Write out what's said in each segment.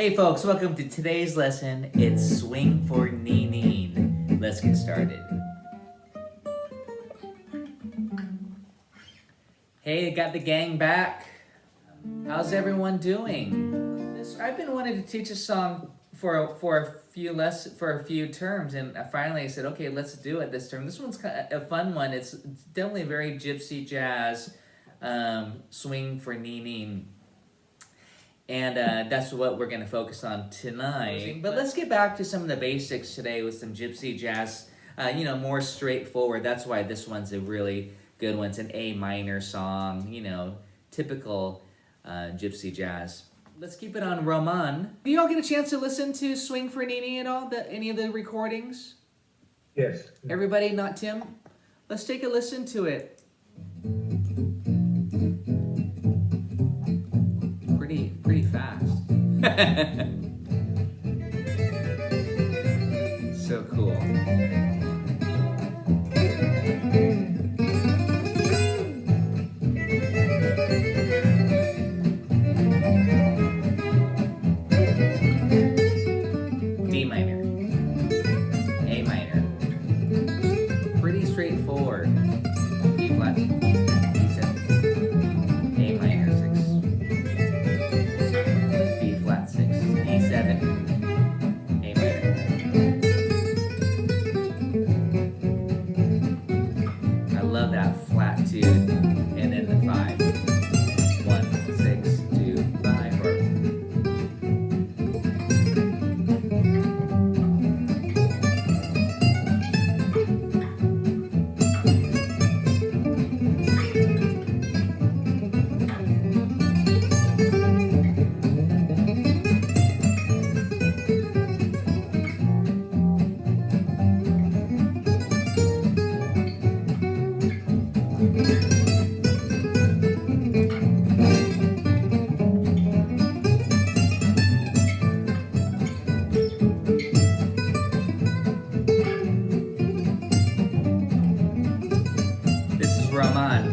Hey folks, welcome to today's lesson. It's Swing for Ninine. Let's get started. Hey, got the gang back. How's everyone doing? I've been wanting to teach a song for a few terms, and finally I said, okay, let's do it this term. This one's kind of a fun one. It's definitely very gypsy jazz, swing for Ninine. And that's what we're going to focus on tonight. But let's get back to some of the basics today with some gypsy jazz, more straightforward. That's why this one's a really good one. It's an A minor song, typical gypsy jazz. Let's keep it on Roman. Do you all get a chance to listen to Swing for Ninine at all? Any of the recordings? Yes. Everybody, not Tim? Let's take a listen to it. Pretty fast. So cool. D minor, A minor. Pretty straightforward. B flat, D7, A minor 6. B flat 6, E7, A minor. I love that flat 2, and then the 5. 1, 6, 2, 5, or this is Roman.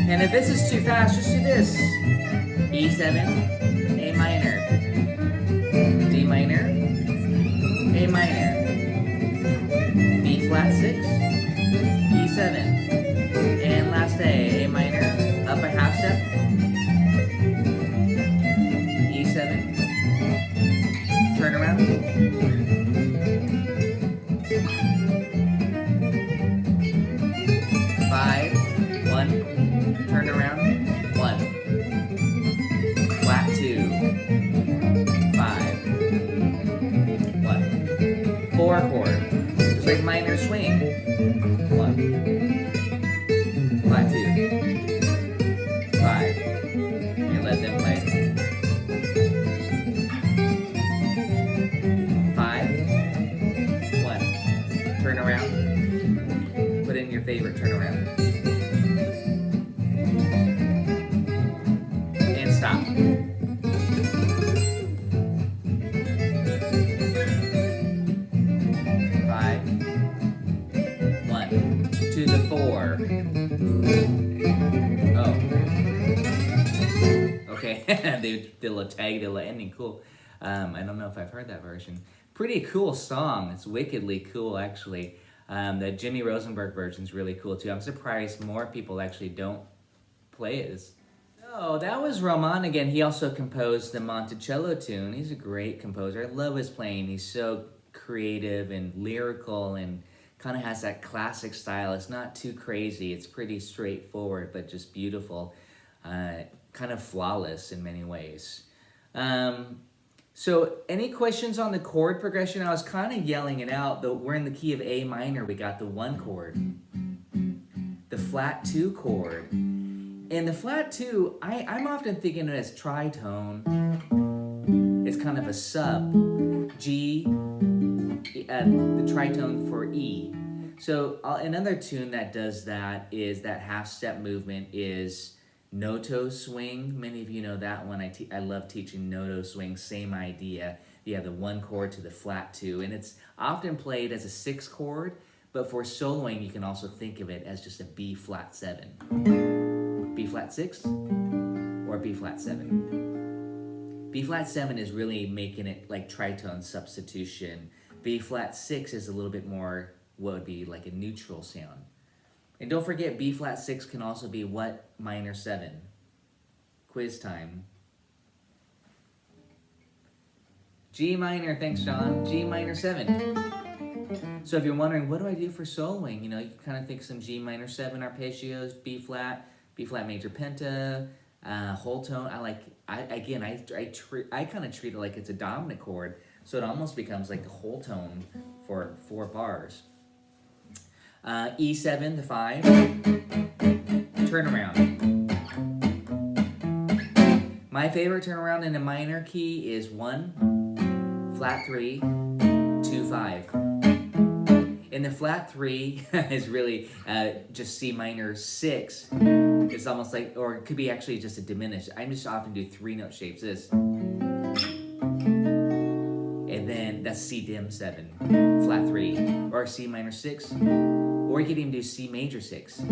And if this is too fast, just do this. E7, A minor, D minor, A minor, B flat 6, E7, and last A minor, up a half step, E7, turn around, 5, 1, turn around, 1, flat 2, 5, 1, 4 chord, just like minor swing, 1, flat 2, 5, and let them play. 5, 1, turn around, put in your favorite turnaround. Stop. 5, 1, to the 4. Oh. Okay, they did a little tag, did a little ending, cool. I don't know if I've heard that version. Pretty cool song. It's wickedly cool, actually. The Jimmy Rosenberg version is really cool, too. I'm surprised more people actually don't play it. Oh, that was Roman again. He also composed the Monticello tune. He's a great composer. I love his playing. He's so creative and lyrical and kind of has that classic style. It's not too crazy. It's pretty straightforward, but just beautiful. Kind of flawless in many ways. So any questions on the chord progression? I was kind of yelling it out, though we're in the key of A minor. We got the 1 chord, the flat 2 chord. And the flat 2, I'm often thinking of it as tritone. It's kind of a sub. G, the tritone for E. So another tune that does that is that half step movement is no-toe swing. Many of you know that one. I love teaching no-toe swing, same idea. You have the 1 chord to the flat 2, and it's often played as a 6 chord, but for soloing you can also think of it as just a B flat 7. B flat 6 or B flat 7. B flat 7 is really making it like tritone substitution. B flat 6 is a little bit more what would be like a neutral sound. And don't forget, B flat 6 can also be what minor 7? Quiz time. G minor, thanks John. G minor 7. So if you're wondering, what do I do for soloing? You know, you can kind of think some G minor 7 arpeggios, B flat major penta, whole tone. I kind of treat it like it's a dominant chord, so it almost becomes like the whole tone for 4 bars. E7, the 5, turnaround. My favorite turnaround in a minor key is 1, flat 3, 2, 5. And the flat 3 is really just C minor 6. It's almost like, or it could be actually just a diminished. I just often do 3-note shapes. This. And then that's C dim 7, flat 3, or C minor 6. Or you could even do C major 6.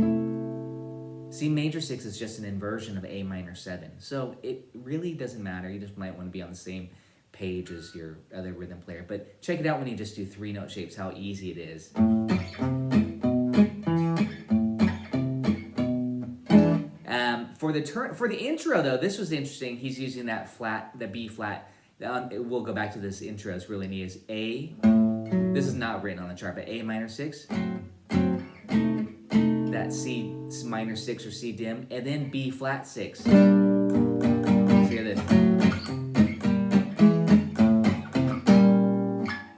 C major 6 is just an inversion of A minor 7. So it really doesn't matter. You just might want to be on the same page as your other rhythm player. But check it out when you just do 3-note shapes, how easy it is. For the intro though, this was interesting. He's using that flat, the B flat. We'll go back to this intro. It's really neat. Is A. This is not written on the chart, but A minor 6. That C minor 6 or C dim, and then B flat 6. Let's hear this.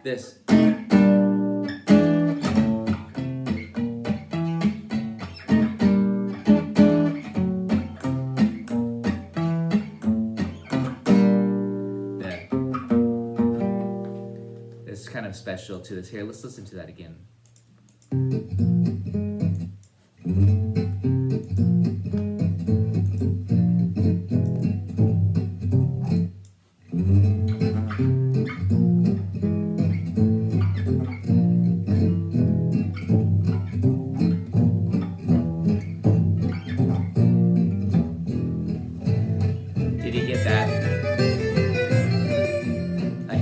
This. This is kind of special to this. Here, let's listen to that again.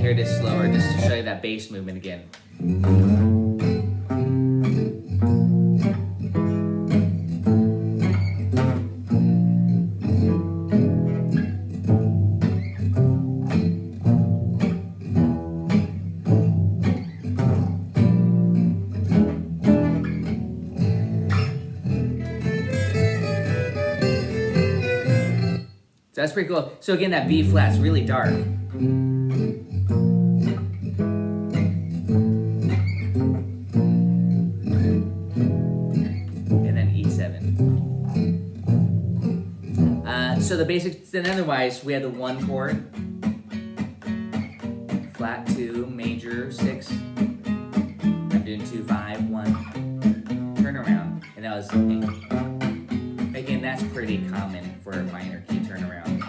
It is slower just to show you that bass movement again. So that's pretty cool. So again, that B flat's really dark. So the basics, then otherwise, we had the 1 chord, flat 2, major 6. I'm doing 2, 5, 1, turn around, and that was, again, that's pretty common for a minor key turnaround.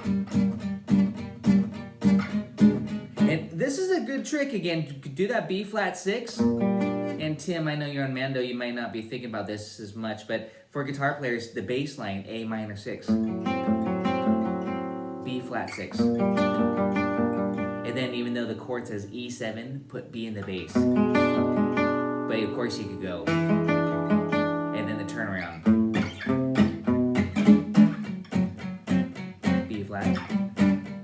And this is a good trick, again, do that B flat 6. And Tim, I know you're on Mando, you might not be thinking about this as much, but for guitar players, the bass line, A minor 6. B flat 6. And then even though the chord says E7, put B in the bass. But of course you could go. And then the turnaround. B flat.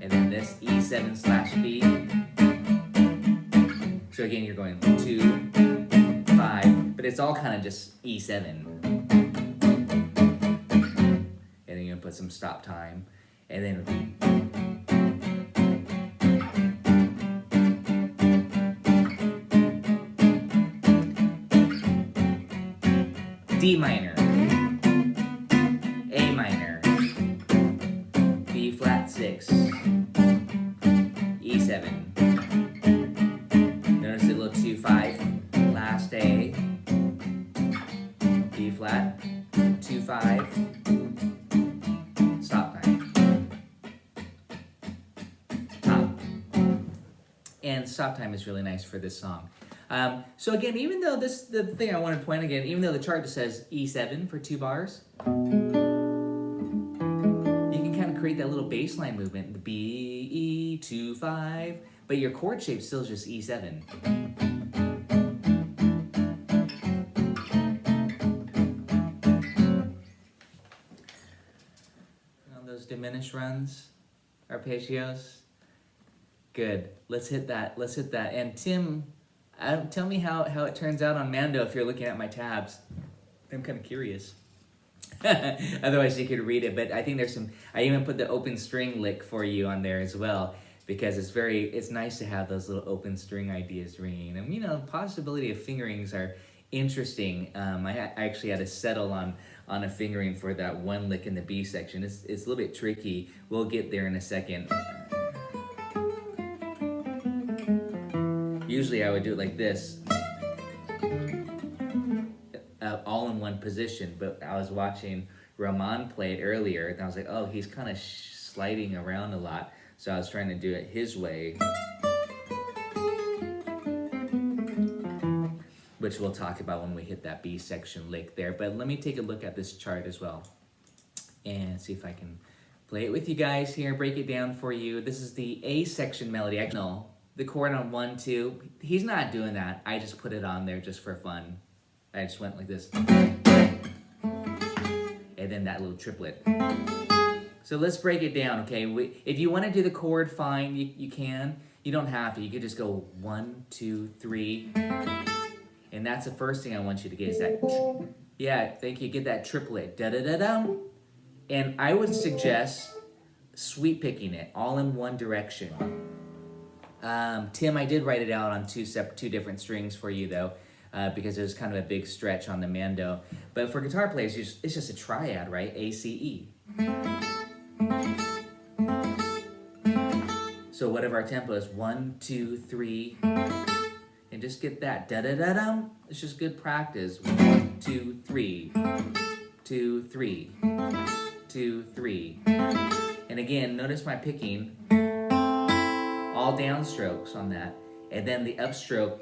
And then this E7 slash B. So again, you're going 2, 5, but it's all kind of just E7. And then you're gonna put some stop time. And then D minor, A minor, B flat 6, E7. stop time is really nice for this song. So again, even though the thing I want to point again, even though the chart just says E7 for 2 bars, you can kind of create that little bass line movement, the B, E2, 5, but your chord shape still is just E7. On those diminished runs, arpeggios, good. Let's hit that. And Tim, tell me how it turns out on Mando if you're looking at my tabs. I'm kind of curious. Otherwise you could read it, but I think there's some, I even put the open string lick for you on there as well, because it's nice to have those little open string ideas ringing. And you know, possibility of fingerings are interesting. I actually had to settle on a fingering for that one lick in the B section. It's a little bit tricky. We'll get there in a second. Usually I would do it like this, all in one position, but I was watching Roman play it earlier, and I was like, oh, he's kind of sliding around a lot, so I was trying to do it his way, which we'll talk about when we hit that B section lick there. But let me take a look at this chart as well, and see if I can play it with you guys here, break it down for you. This is the A section melody. No, the chord on 1, 2, he's not doing that. I just put it on there just for fun. I just went like this. And then that little triplet. So let's break it down, okay? If you want to do the chord, fine, you can. You don't have to. You could just go 1, 2, 3. And that's the first thing I want you to get is that, yeah, thank you, get that triplet. Da-da-da-dum. And I would suggest sweep picking it all in one direction. Tim, I did write it out on two different strings for you though, because it was kind of a big stretch on the Mando. But for guitar players, it's just a triad, right? A, C, E. So whatever our tempo is, 1, 2, 3, and just get that da-da-da-dum. It's just good practice. 1, 2, 3, 2, 3, 2, 3. And again, notice my picking. All downstrokes on that, and then the upstroke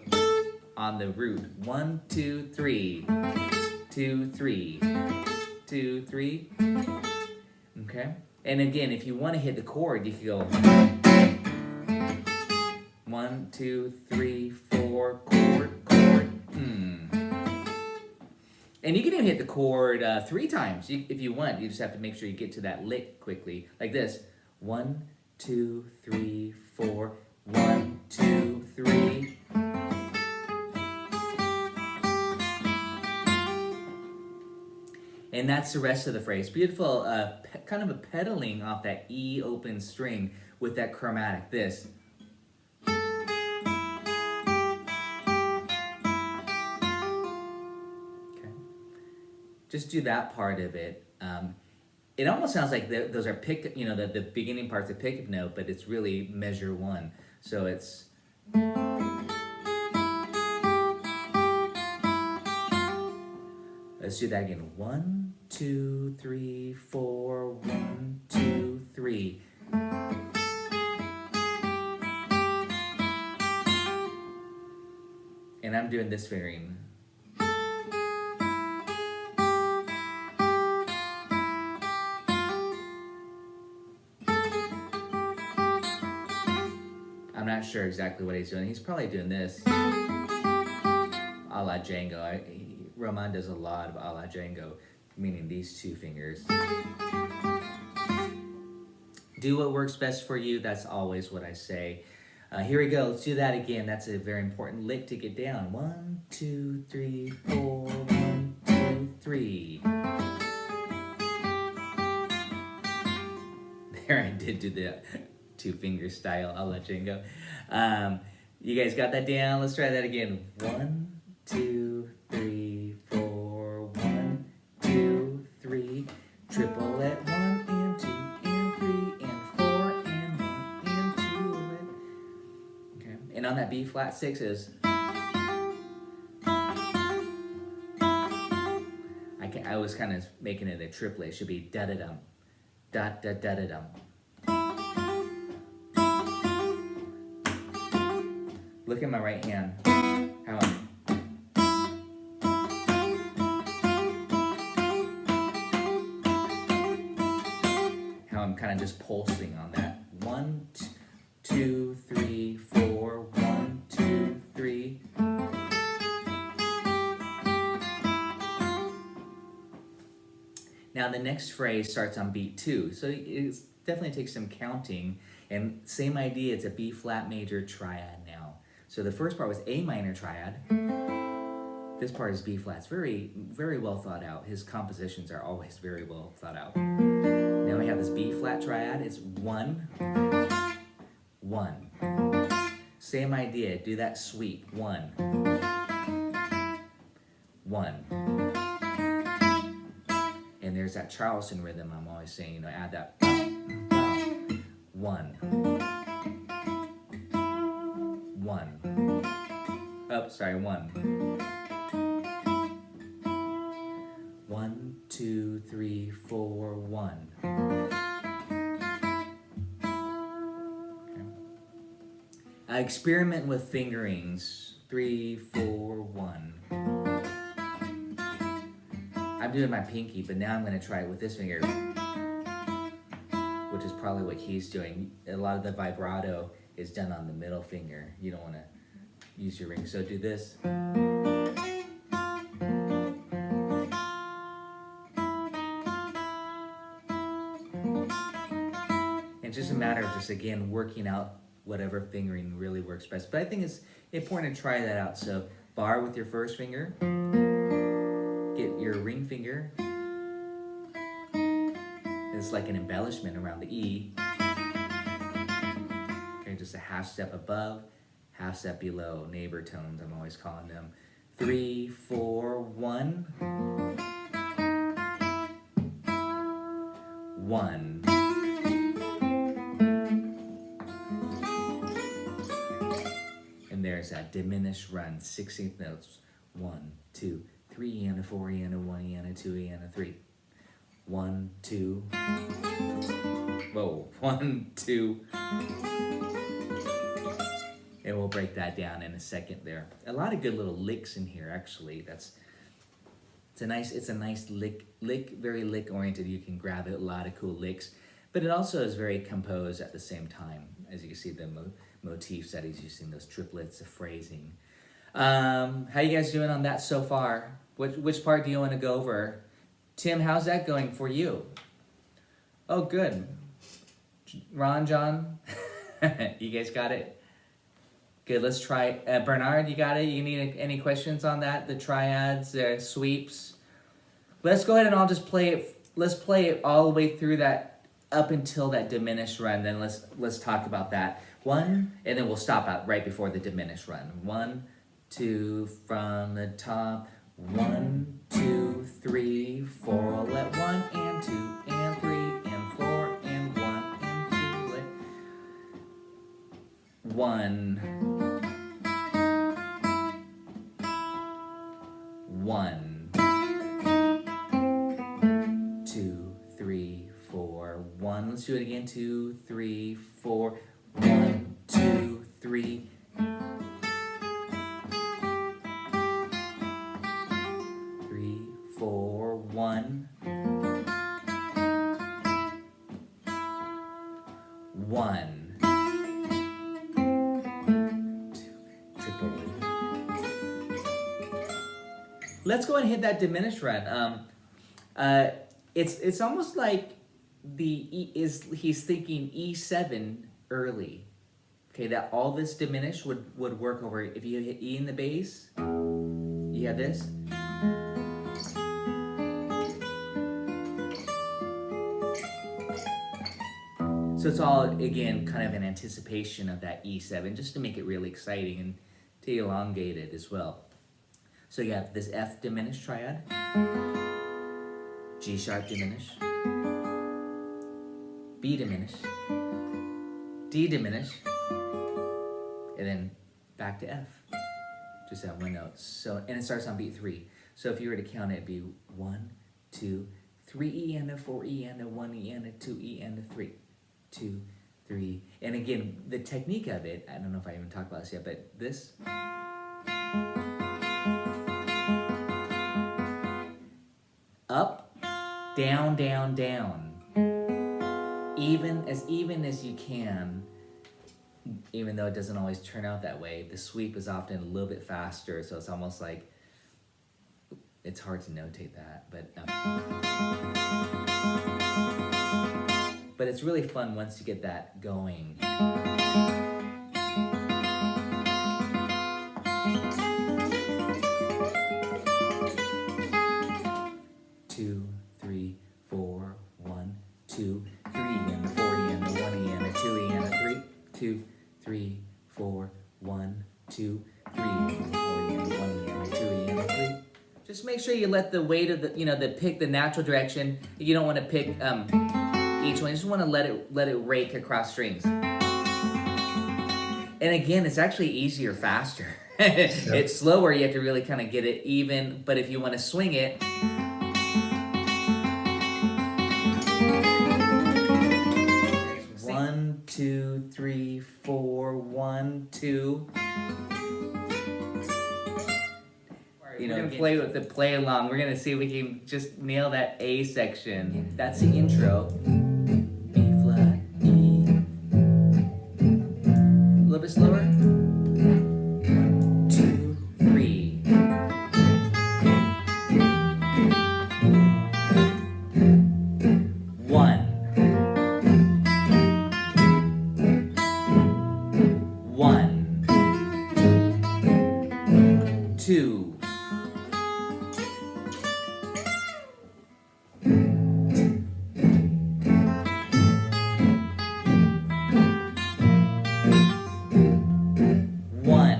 on the root. 1, 2, 3, 2, 3, 2, 3. Okay, and again, if you want to hit the chord, you could go 1, 2, 3, 4, chord. And you can even hit the chord 3 times if you want. You just have to make sure you get to that lick quickly, like this. 1, 2, 3, 4, 1, 2, 3. And that's the rest of the phrase. Beautiful, kind of a pedaling off that E open string with that chromatic. This. Okay. Just do that part of it. It almost sounds like those are pick, the beginning part's a pickup note, but it's really measure 1. So it's. Let's do that again. 1, 2, 3, 4, 1, 2, 3. And I'm doing this fingering. I'm not sure exactly what he's doing. He's probably doing this. A la Django. Roman does a lot of a la Django, meaning these 2 fingers. Do what works best for you. That's always what I say. Here we go. Let's do that again. That's a very important lick to get down. 1, 2, 3, 4, 1, 2, 3. There, I did do the 2-finger style a la Django. You guys got that down? Let's try that again. 1, 2, 3, 4, 1, 2, 3. Triple at 1 and 2 and 3 and 4 and 1 and 2. Okay. And on that B flat 6 is. I was kind of making it a triplet. It should be da da dum, da da da da dum. Look at my right hand. How I'm kind of just pulsing on that. 1, 2, 3, 4. 1, 2, 3. Now the next phrase starts on beat 2, so it definitely takes some counting. And same idea, it's a B flat major triad now. So the first part was A minor triad. This part is B flat. It's very, very well thought out. His compositions are always very well thought out. Now we have this B flat triad. It's 1, 1. Same idea. Do that sweep. 1, 1. And there's that Charleston rhythm I'm always saying. You know, add that 1, 1. Oh, sorry, 1. 1, 2, 3, 4, 1. Okay. Experiment with fingerings. 3, 4, 1. I'm doing my pinky, but now I'm going to try it with this finger, which is probably what he's doing. A lot of the vibrato is done on the middle finger. You don't want to use your ring. So do this. It's just a matter of just, again, working out whatever fingering really works best. But I think it's important to try that out. So bar with your first finger. Get your ring finger. It's like an embellishment around the E. Okay, just a half step above, half step below. Neighbor tones, I'm always calling them. 3, 4, 1. 1. And there's that diminished run, 16th notes. 1, 2, 3 and a 4 and a 1 and a 2 and a 3. 1, 2. Whoa, 1, 2. And we'll break that down in a second there. A lot of good little licks in here, actually. It's a nice lick, very lick oriented. You can grab it, a lot of cool licks. But it also is very composed at the same time. As you can see, the motifs that he's using, those triplets, the phrasing. How you guys doing on that so far? Which part do you want to go over? Tim, how's that going for you? Oh, good. Ron, John, you guys got it? Good, let's try. Bernard, you got it? You need any questions on that? The triads, the sweeps? Let's go ahead and I'll just play it. Let's play it all the way through that, up until that diminished run. Then let's talk about that. 1, and then we'll stop out right before the diminished run. 1, 2, from the top. 1, 2, 3, 4. Let 1 and 2 and 3 and 4 and 1 and 2. Let 1, 1, 2, 3, 4. 1. Let's do it again. 2, 3, 4. 1, 2, 3. 4, 1. 1. 2. Triple. Let's go and hit that diminished run. It's almost like he's thinking E7 early. Okay, that all this diminished would work over. If you hit E in the bass, you have this. So it's all, again, kind of an anticipation of that E7, just to make it really exciting and to elongate it as well. So you have this F diminished triad, G sharp diminished, B diminished, D diminished, and then back to F. Just that one note. So, and it starts on beat 3. So if you were to count it, it'd be 1, 2, 3 E and a 4 E and a 1 E and a 2 E and a 3. 2, 3. And again, the technique of it, I don't know if I even talked about this yet, but this. Up, down, down, down. Even as you can, even though it doesn't always turn out that way. The sweep is often a little bit faster, so it's almost like, it's hard to notate that, but it's really fun once you get that going. 2, 3, 4, 1, 2, 3, and the 40 and the 1 and the 2 and the 3, 2, 3, 4, 1, 2, 3, and the 40 and the 1 and the 2 and the 3. Just make sure you let the weight of the pick the natural direction. You don't want to pick each one. You just want to let it rake across strings. And again, it's actually easier, faster. It's slower. You have to really kind of get it even. But if you want to swing it. 1, 2, 3, 4, 1, 2. Play with the play along. We're gonna see if we can just nail that A section. That's the intro. B flat, E. A little bit slower. 1, 2, 3. 1. 1. 2. 1.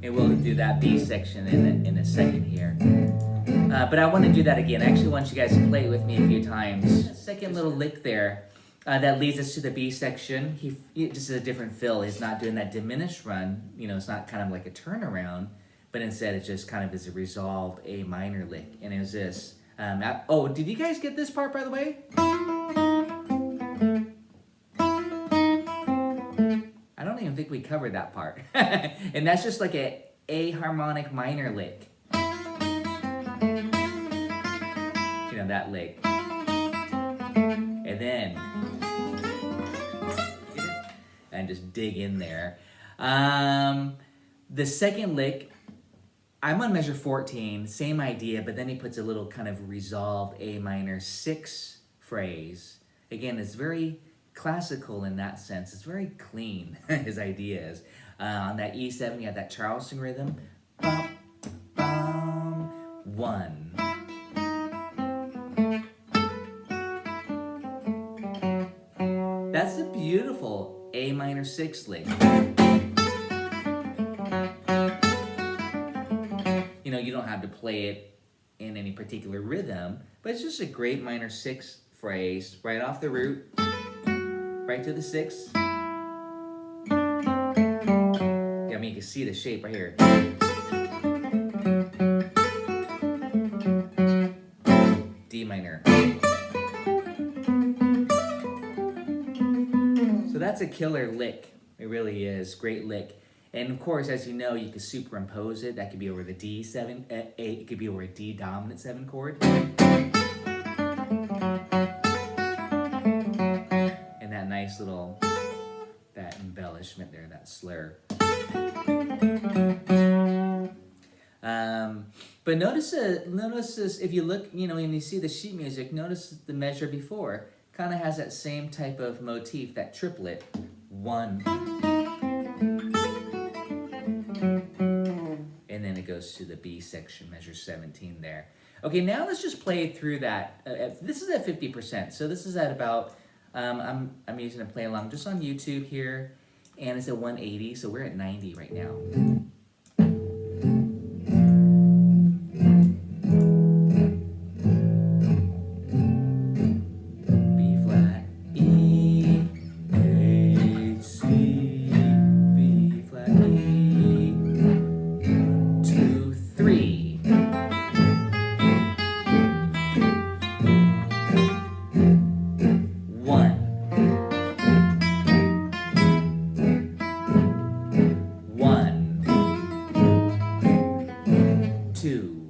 And we'll do that B section in a second here. But I want to do that again. I actually want you guys to play it with me a few times. Second little lick there that leads us to the B section. He just is a different fill. He's not doing that diminished run. It's not kind of like a turnaround, but instead it just kind of is a resolved A minor lick. And it was this. Did you guys get this part, by the way? I don't even think we covered that part. And that's just like a harmonic minor lick. That lick. And then and just dig in there. The second lick, I'm on measure 14, same idea, but then he puts a little kind of resolved A minor 6 phrase. Again, it's very classical in that sense. It's very clean, his idea is. On that E7, you have that Charleston rhythm. Bum, bum, 1. That's a beautiful A minor 6 lick. You don't have to play it in any particular rhythm, but it's just a great minor 6 phrase, right off the root, right to the 6. You can see the shape right here. D minor. So that's a killer lick. It really is. Great lick. And of course, as you know, you can superimpose it. That could be over the D7, it could be over a D dominant 7 chord. And that nice little, that embellishment there, that slur. But notice this, if you look, when you see the sheet music, notice the measure before kind of has that same type of motif, that triplet. 1. And then it goes to the B section, measure 17 there. Okay, now let's just play through that. This is at 50%, so this is at about, I'm using a play along just on YouTube here, and it's at 180, so we're at 90 right now. B flat, E, A, 2.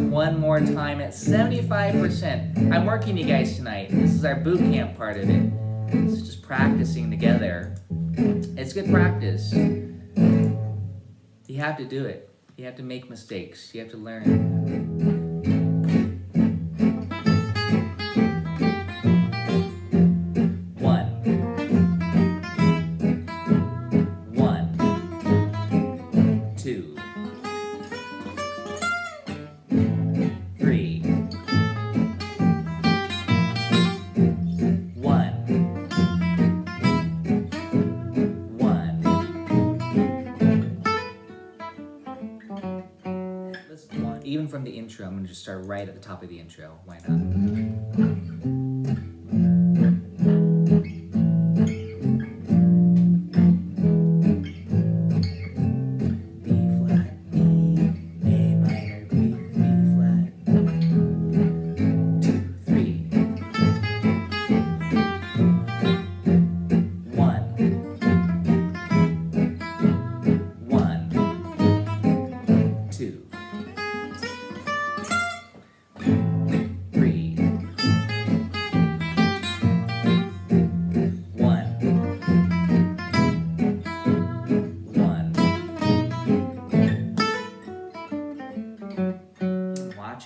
One more time at 75%. I'm working you guys tonight. This is our boot camp part of it. It's just practicing together. It's good practice. You have to do it. You have to make mistakes. You have to learn. Even from the intro, I'm going to just start right at the top of the intro. Why not?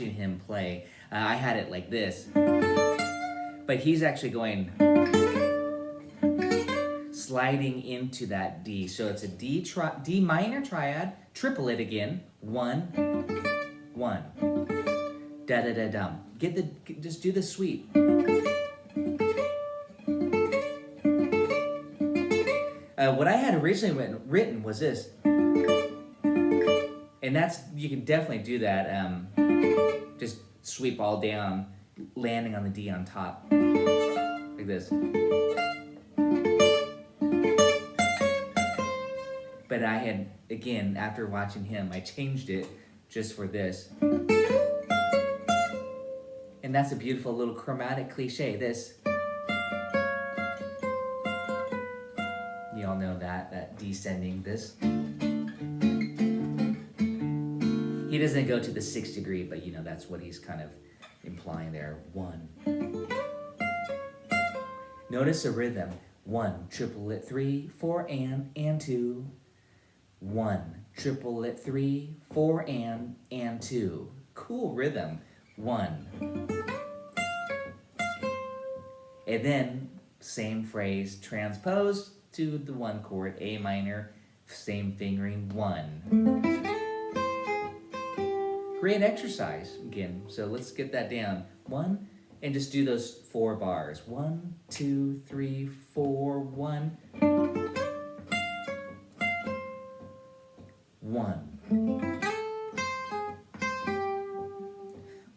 Him play. I had it like this, but he's actually going sliding into that D. So it's a D minor triad, triplet again. 1, 1, da da da dum. Just do the sweep. What I had originally written was this, and that's, you can definitely do that. Just sweep all down, landing on the D on top, like this. But I had, again, after watching him, I changed it just for this. And that's a beautiful little chromatic cliche, this. You all know that descending, this. He doesn't go to the 6th degree, but you know, that's what he's kind of implying there. 1. Notice the rhythm. 1, triplet 3, 4, and 2. 1, triplet 3, 4, and 2. Cool rhythm. 1. And then, same phrase, transposed to the 1 chord, A minor, same fingering, 1. Great exercise again. So let's get that down. 1, and just do those 4 bars. 1, 2, 3, 4, 1. 1.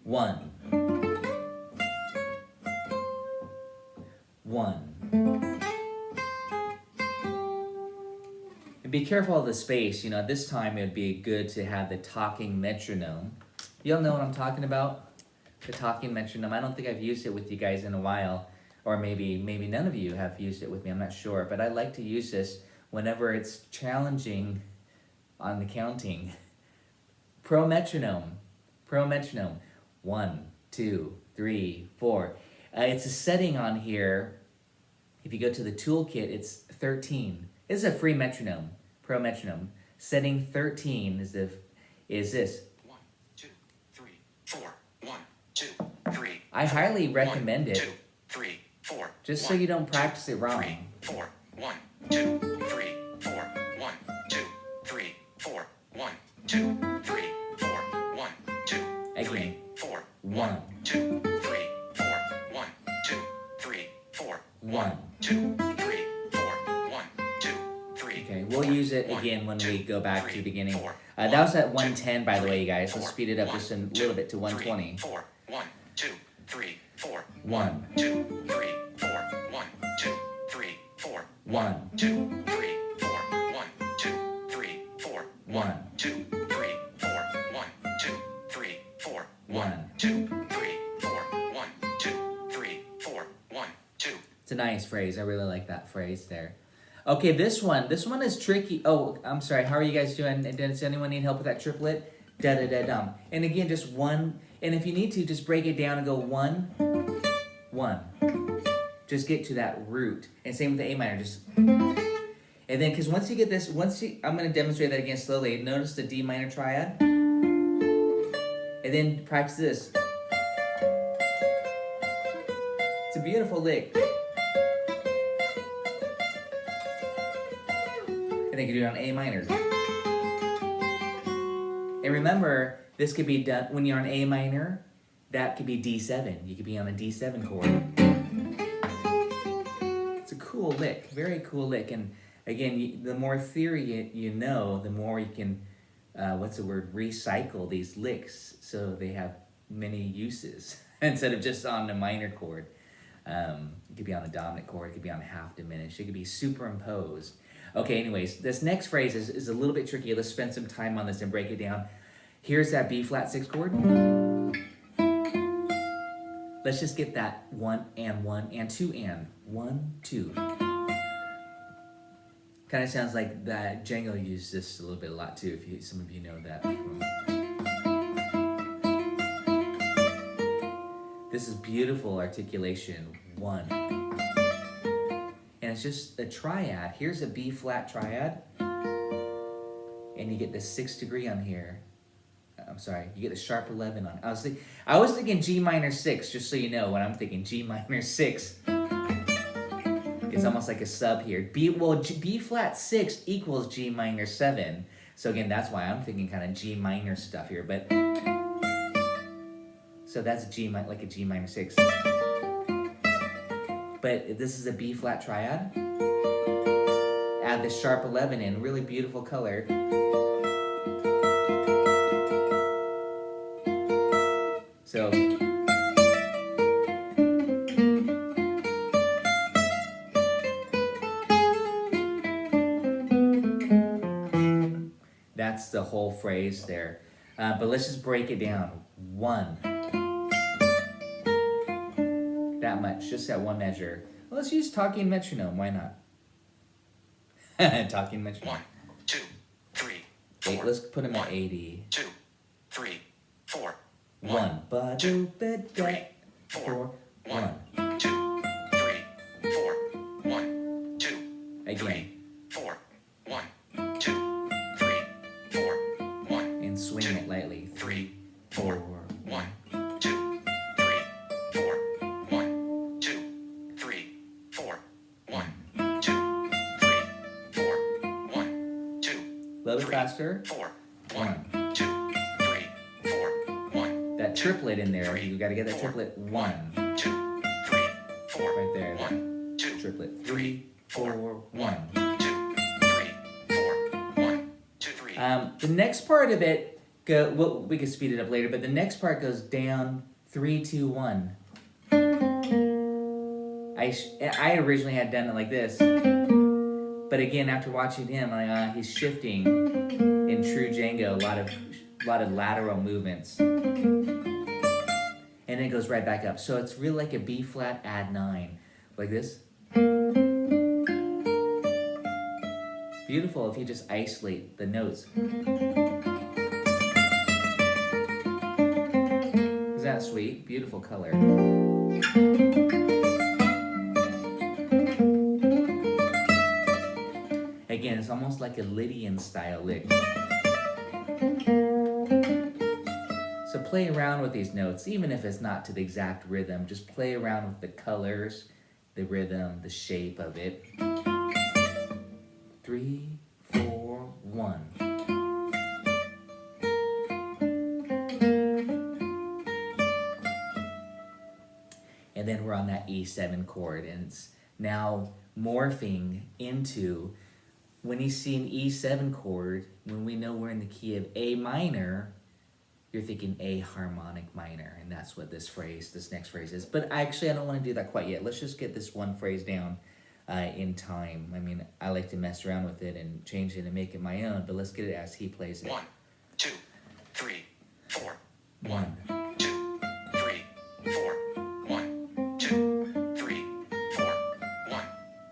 1. 1. And be careful of the space. You know, this time it would be good to have the talking metronome. You'll know what I'm talking about, the talking metronome. I don't think I've used it with you guys in a while, or maybe none of you have used it with me, I'm not sure. But I like to use this whenever it's challenging on the counting. Pro metronome. 1, 2, 3, 4. It's a setting on here. If you go to the toolkit, it's 13. This is a free metronome, pro metronome. Setting 13 is this. 1, 2, 3, 4. 1, 2, 3. I highly recommend it. 2, 3, 4. Just so you don't practice it wrong. 3, 4. 1, 2, 3, 4. 1, 2, 3, 4. 1, 2, 3, 4. 1, 2, 3, 4. 1, 2, 3, 4. 1, 2, 3, 4. 1, 2, 3, 4. 1, 2, 3. Okay, we'll use it again when we go back to the beginning. That was at 110, by the way, you guys. Let's speed it up just a little bit to 120. 4, 1, 2, 3, 4. 1, 2, 3, 4, 1, 2, 3, 4, 1, 2, 3, 4, 1, 2, 3, 4, 1, 2, 3, 4, 1, 2, 3, 4, 1, 2, 3, 4, 1, 2, 3, 4, 1, 2. It's a nice phrase. I really like that phrase there. Okay, this one is tricky. Oh, I'm sorry. How are you guys doing? Does anyone need help with that triplet? Da da da dum. And again, just 1. And if you need to, just break it down and go 1, 1. Just get to that root. And same with the A minor. Just and then because once you get this, I'm going to demonstrate that again slowly. Notice the D minor triad. And then practice this. It's a beautiful lick. And then you can do it on A minor. And remember, this could be done when you're on A minor. That could be D7. You could be on a D7 chord. It's a cool lick, very cool lick. And again, the more theory you know, the more you can, recycle these licks so they have many uses instead of just on the minor chord. It could be on the dominant chord. It could be on half diminished. It could be superimposed. Okay, anyways, this next phrase is a little bit tricky. Let's spend some time on this and break it down. Here's that B flat 6 chord. Let's just get that 1 and 2 and 1, 2. Kind of sounds like that Django used this a lot too. Some of you know that. This is beautiful articulation. 1. And it's just a triad. Here's a B flat triad. And you get the 6th degree on here. I'm sorry, you get the sharp 11 on. I was thinking G minor 6, just so you know when I'm thinking G minor 6. It's almost like a sub here. B flat 6 equals G minor 7. So again, that's why I'm thinking kind of G minor stuff here. But so that's like a G minor 6. But this is a B flat triad. Add the sharp 11 in, really beautiful color. So that's the whole phrase there. But let's just break it down. 1. That much, just that one measure. Well, let's use talking metronome. Why not? Talking metronome. 1, 2, 3, 4. Let's put them at 80. 2, 3, 4. 1, 2, 3, 4. 1, 2, 3, 4. 1, 2, 3, 4. 1, 2, 3, 4. 1. And swing it lightly. 3, 4. 1, 2, 3, 4. 1, 2, 3, 4. 1, 2, 3, 4. 1, 2. A little bit faster. 4. 1, 2, 3, 4. 1. That triplet in there. You got to get that triplet. 1, 2, 3, 4. right there. 1, 2. Triplet. 3, 4, 1. 2, 3, 4. 1, 2, 3. The next part of it, we can speed it up later, but the next part goes down 3, 2, 1. I originally had done it like this, but again, after watching him, he's shifting in true Django, a lot of lateral movements, and then it goes right back up. So it's really like a B flat add 9, like this. Beautiful if you just isolate the notes. Isn't that sweet? Beautiful color. Again, it's almost like a Lydian style lick. So play around with these notes, even if it's not to the exact rhythm. Just play around with the colors, the rhythm, the shape of it. 3, 4, 1. And then we're on that E7 chord, and it's now morphing into, when you see an E7 chord, when we know we're in the key of A minor, you're thinking A harmonic minor, and that's what this next phrase is. But actually, I don't want to do that quite yet. Let's just get this one phrase down in time. I mean, I like to mess around with it and change it and make it my own, but let's get it as he plays it. 1, 2, 3, 4. 1, 2, 3, 4. 1, 2, 3, 4. 1,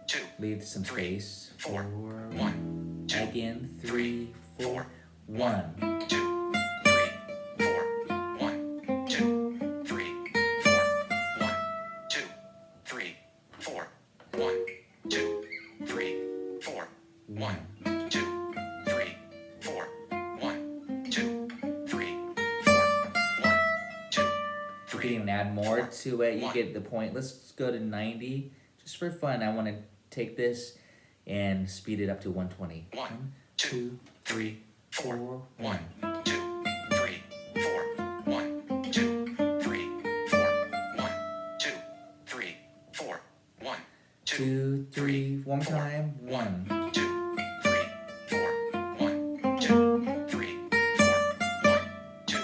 2. Leave some 3, space. 4. 4. 1, 2. Again, 3, 4. 1. 2, 3, 4. 1, 2, 3, 4. 1, 2, 3, 4. 1, 2, 3, 4. 1, 2, 3, 4. 1, 2, 3, 4. 1, 2, You 3. can even add more to it. You get the point. Let's go to 90. Just for fun, I want to take this and speed it up to 120. 1, 2, 3, 4. 4, 1, 2, 3, 4. 1, 2, 3, 4. 1, 2, 3, 4. 1, 2, 3. One more 4. time. 1. 2, 3, 4. 1, 2, 3, 4. 1, 2,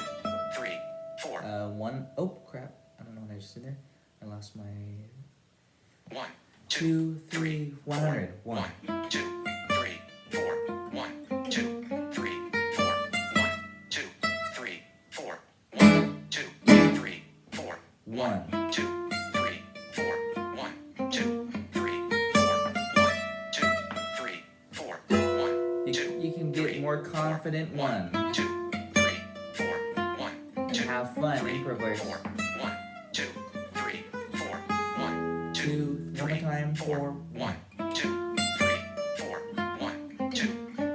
3, 4. 1. Oh, crap. I don't know what I just did there. I lost my... 1, 2, 3, 100. 1. 1, 2, 3, 4. 1, 2, 3, 4. 1, 2, 3, 4. 1, 2, 3, 4. 1. 2, 3, 4. 1, 2, 3, 4. 1, 2, 3, 4. 1, 2, You can get more confident. 1. 2, 3, 4. 1, And 2, have fun. 3, Improvise. 4. 1, 2, 3, 4. 1, 2, 2. One more time. 4. 1, 2, 3, 4. 1, 2,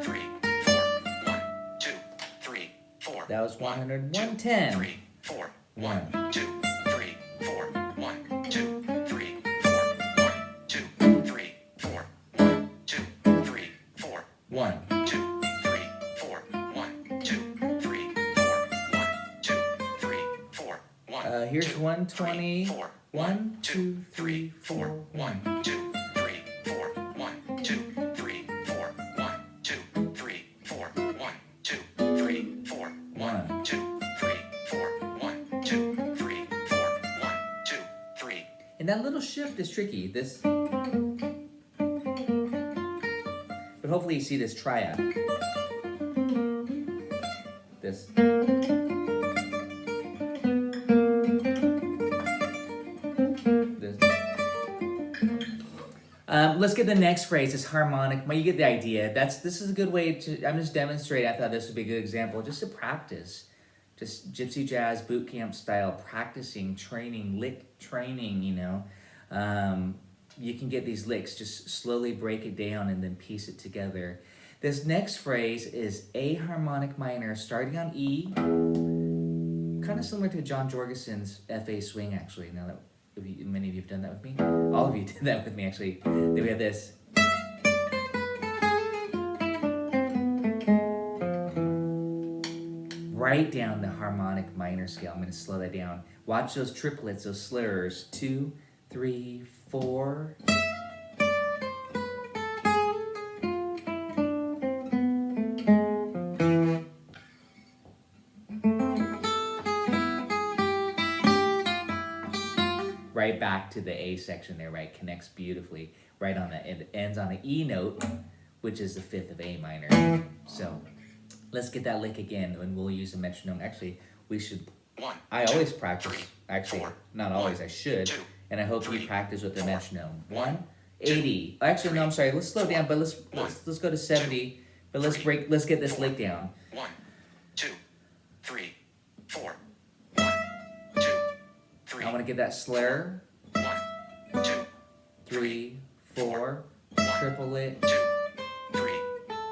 3, 4. 1, 2, 3, 4. That was 100. 2, 110. 3, 4. 1. 2, 3, 4. 1, 2, 3, 4. 1, 2, 3, 4. 1, 2, 3, 4. 1. 2, 3, 4. 1, 2, 3, 4. 1, 2, 3, 4. 1. Here's 2, 120. 3, 4. 1, 2, 3, 4. 1, 2, 3, 4. 1, 2, 3, 4. 1, 2, 3, 4. 1, 2, 3, 4. 1, 2, 3, 4. 1, 2, 3, 4. 1, 2, 3. And that little shift is tricky. This... But hopefully you see this triad. This... This... Let's get the next phrase. It's harmonic. Well, you get the idea. This is a good way to... I'm just demonstrating. I thought this would be a good example. Just to practice. Just gypsy jazz boot camp style practicing, training, lick training, you know. You can get these licks. Just slowly break it down and then piece it together. This next phrase is A harmonic minor starting on E. Kind of similar to John Jorgensen's F.A. swing, actually. Now that many of you have done that with me. All of you did that with me, actually. Then we have this. Write down the harmonic minor scale. I'm going to slow that down. Watch those triplets, those slurs. 2, 3, 4. Right back to the A section there, right? Connects beautifully. Right on the end. Ends on an E note, which is the 5th of A minor. So let's get that lick again, and we'll use a metronome. Actually, we should... 1, I always practice. 3, Actually, 4, not always. I should. 2, And I hope you 3, practice with the 4, metronome. 1, 80. Actually, no, I'm sorry. Let's slow down, but let's go to 70. But let's get this lick down. 1, 2, 3, 4. 1, 2, 3. I want to get that slur. 1, 2, 3, 4. Triple it. 2, 3,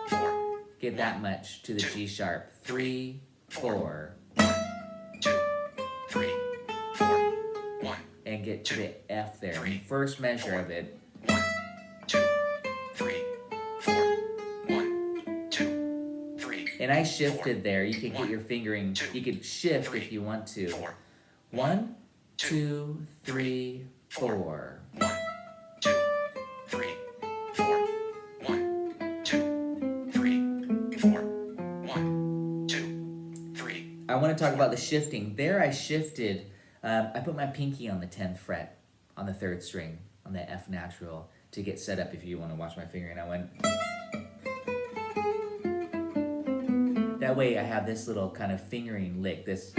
4. Get that much to the G sharp. 3, 4. 1, 2, 3, 4. 1, And get to the F there. First measure of it. 1, 2, 3, 4. 1, 2, 3. And I shifted there. You can get your fingering. You can shift if you want to. 4. 1, 2, 3, 4. 1, 2, 3, 4. 1, 2, 3, 4. 1, 2, 3. I want to talk about the shifting. There I shifted, I put my pinky on the 10th fret, on the 3rd string, on the F natural, to get set up if you want to watch my finger. And I went... That way I have this little kind of fingering lick, this...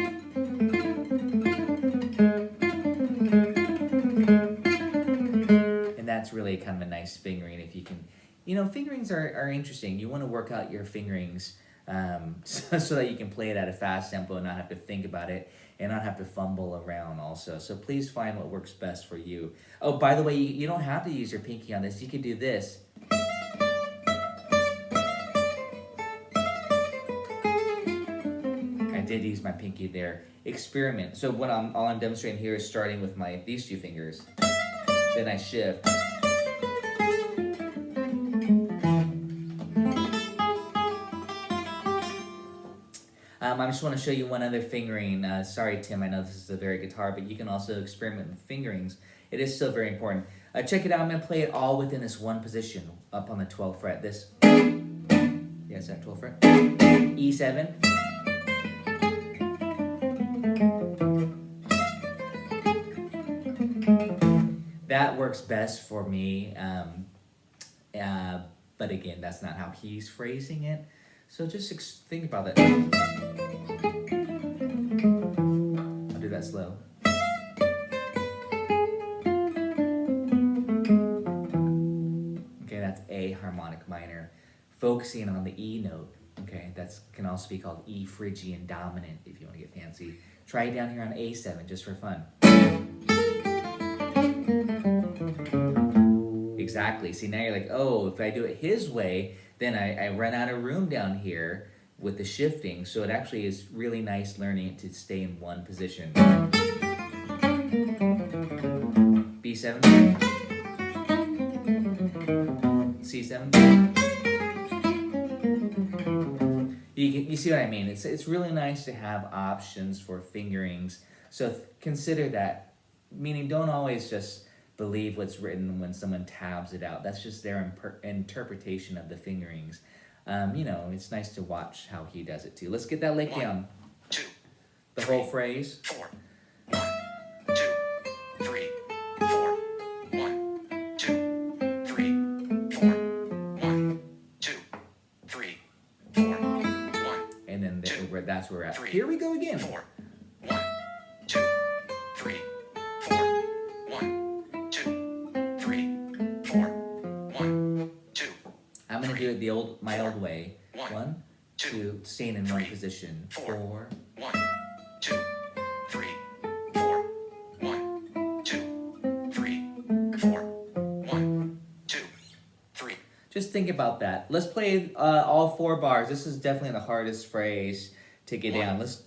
And that's really kind of a nice fingering if you can... You know, fingerings are interesting. You want to work out your fingerings so that you can play it at a fast tempo and not have to think about it and not have to fumble around also. So please find what works best for you. Oh, by the way, you don't have to use your pinky on this. You could do this. I did use my pinky there. Experiment. So what all I'm demonstrating here is starting with these 2 fingers. Then I shift. I just want to show you one other fingering. Sorry, Tim, I know this is a very guitar, but you can also experiment with fingerings. It is still very important. Check it out. I'm going to play it all within this one position, up on the 12th fret. This, yes, that 12th fret. E7. That works best for me, but again, that's not how he's phrasing it. So just think about that. I'll do that slow. Okay, that's A harmonic minor. Focusing on the E note. Okay, that can also be called E Phrygian dominant if you want to get fancy. Try it down here on A7 just for fun. Exactly. See, now you're like, oh, if I do it his way, then I run out of room down here with the shifting. So it actually is really nice learning it to stay in one position. B7. C7. You see what I mean? It's really nice to have options for fingerings. So consider that. Meaning don't always just believe what's written when someone tabs it out. That's just their interpretation of the fingerings. You know, it's nice to watch how he does it too. Let's get that lick down. 2, The whole phrase. 4, 1, 2, 3, 4, 1, 2, 3, 4, 1, 2, 3, 4, 1. And then that's where we're at. 3, Here we go again. 4, 1, 2, 3, 4, 1, 2, 3, 4, 1, 2. I'm gonna do it my old way. 1, 2, 2, staying in one position. 4. 1, 2, 3, 4, 1, 2, 3, 4, 1, 2, 3. Just think about that. Let's play all 4 bars. This is definitely the hardest phrase to get down. Let's.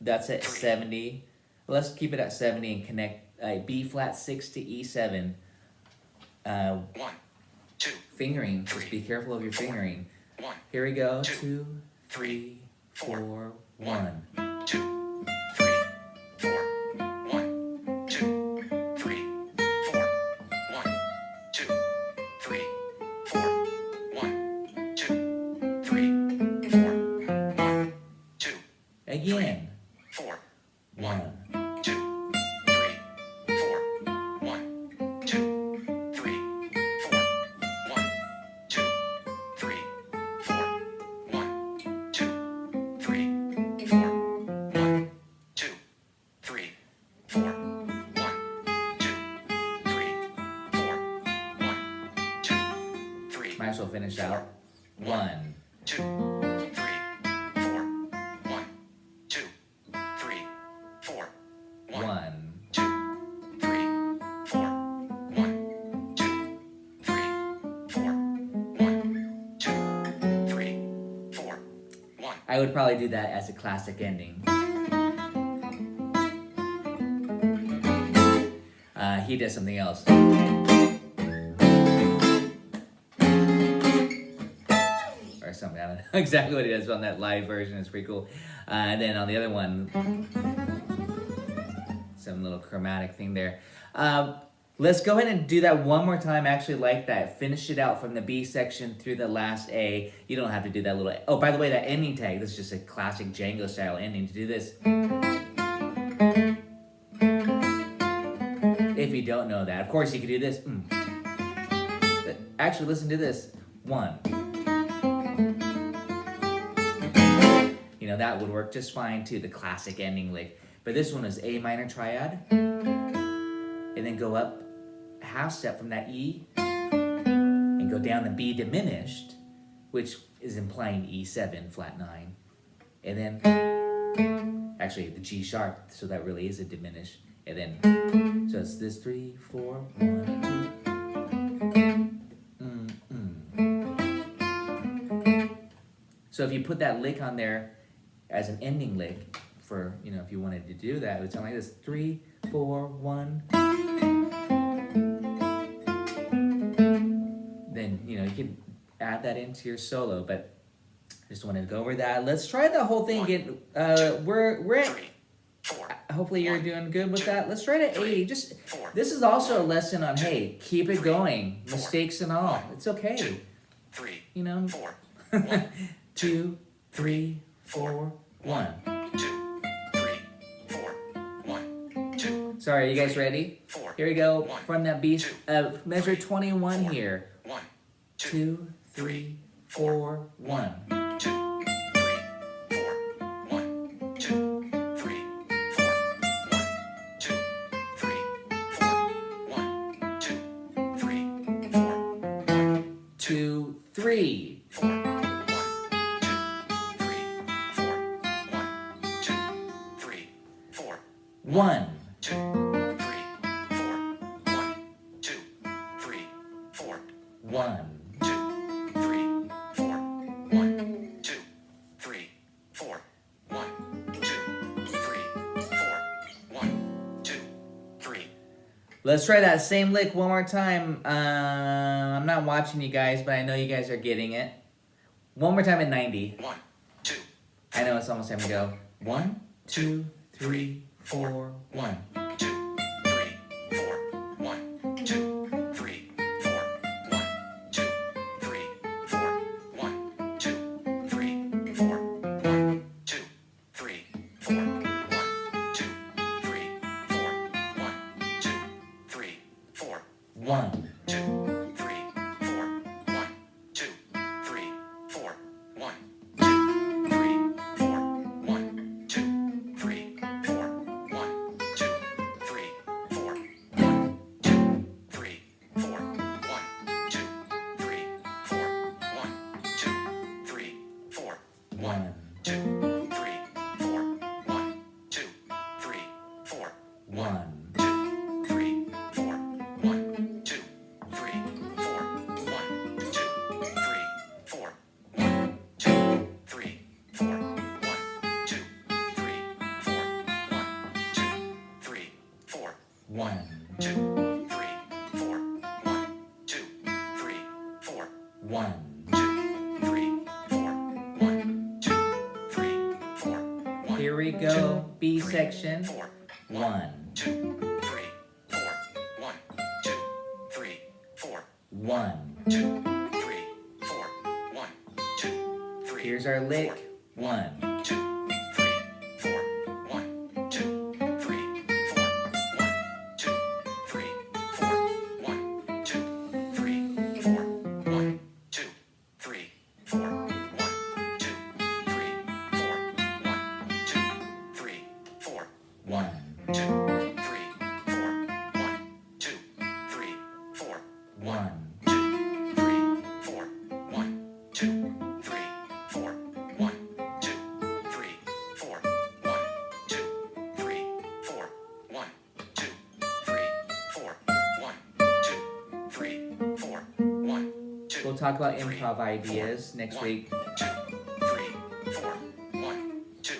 That's at 70. Let's keep it at 70 and connect B flat 6 to E7. 1, 2, Fingering. Just be careful of your fingering. 1. Here we go. 2, 2, 3, 4, 1. 2, 3, 4, 1, 2, 3, 4, 1, 2, 3, 4, 1, 2, 3, 4, 1, 2, Again. 4, 1, 1. 2, 3, 4, 1, 2, 3, 4, 1, 2, 3, 4, 1, 2, 3, 4, 1, 2, 3, 4, 1, 2, 3, 4, 1, 2, 3. Might as well finish out. 1. 2, 3, 4, 1, 2, 3, 4, 1, 2, 3, 4, 1, 2, 3, 4, 1, 2, 3, 4, 1. I would probably do that as a classic ending. He does something else. Or something. I don't know exactly what he does on that live version. It's pretty cool. And then on the other one, some little chromatic thing there. Let's go ahead and do that one more time. Actually, like that. Finish it out from the B section through the last A. You don't have to do that little. Oh, by the way, that ending tag. This is just a classic Django style ending. To do this, if you don't know that, of course you could do this. But actually, listen to this. 1. You know that would work just fine too. The classic ending lick. But this one is A minor triad, and then go up half step from that E and go down the B diminished, which is implying E7 flat 9, and then actually the G sharp, so that really is a diminished, and then so it's this 3 4 1 2. So if you put that lick on there as an ending lick for, you know, if you wanted to do that, it would sound like this: 3 4 1. Then, you know, you could add that into your solo, but just wanted to go over that. Let's try the whole thing again. We're at, 3, 4. hopefully you're doing good with that. Let's try to 3, 80. Just 4. this is also a lesson on, hey, keep it 3, going, 4, mistakes and all. 1, It's okay. 2, 3, You know, 4, 1, 2 3 4 1. 2, 3, 4, 1, 2. Sorry, you guys ready? 4. Here we go 1, from that B. 2, Measure 3, 21 4, here. 1, 2 3 4 1. 2, 3, 4, 1, 2, 3, 4, 1, 2, 3, 4, 1, 2, 3, 4, 1, 2 3. 4, 1, 2, 3, 4, 1, 2, 3, 4, 1, 2, 3, 4, 1. 2, 3, 4, 1, 2, 3, 4, 1, 2, 3, 4, 1, 2, 3. Let's try that same lick one more time. I'm not watching you guys, but I know you guys are getting it. One more time at 90. 1, 2, I know it's almost time to go. 1 2 3 4 1. 2, 3, 4, 1, 2, 3, 4, 1, 2, 3, 4, 1, 2, 3, 4, 1, 2, 3, 4, 1, 2, 3, 4, 1, 2, 3, 4, 1. 2, 3, 4, 1, 2, 3, 4, 1, 2, 3, 4, 1, 2, 3, 4, 1, 2, 3, 4, 1, 2, 3, 4, 1, 2, 3, 4, 1, 2, 3, 4, 1, 2, 3, 4, 1, 2, 3, 4, 1, 2, 3, 4, 1, 2, 3, 4, 1, 2, 3, 4, 1, 2, 3, 4, 1, 2, 3, 4, 1, 2, 3, 4, 1, 2, 3, 4, 1. 2, 3, 4, 1, 2, 3, 4, 1. Here we go. B 3, section. 4, 1 2, 3, 4, 1, 2, 3, 4, 1. 2, 3, 4, 1, 2, 3. Here's our lick. 1. 2, 3, 4, 1, 2, 3, 4, 1, 2, 3, 4, 1, 2, 3, 4, 1, 2, 3, 4, 1, 2, 3, 4, 1, 2, 3, 4, 1. 2, 3, 4, 1, 2, 3, 4, 1. 2, 3, 4, 1, 2, 3, 4, 1, 2, 3, 4, 1, 2, 3, 4, 1, 2, 3, 4, 1, 2, 3, 4, 1, 2. We'll talk about improv ideas next week. 2, 3, 4, 1, 2,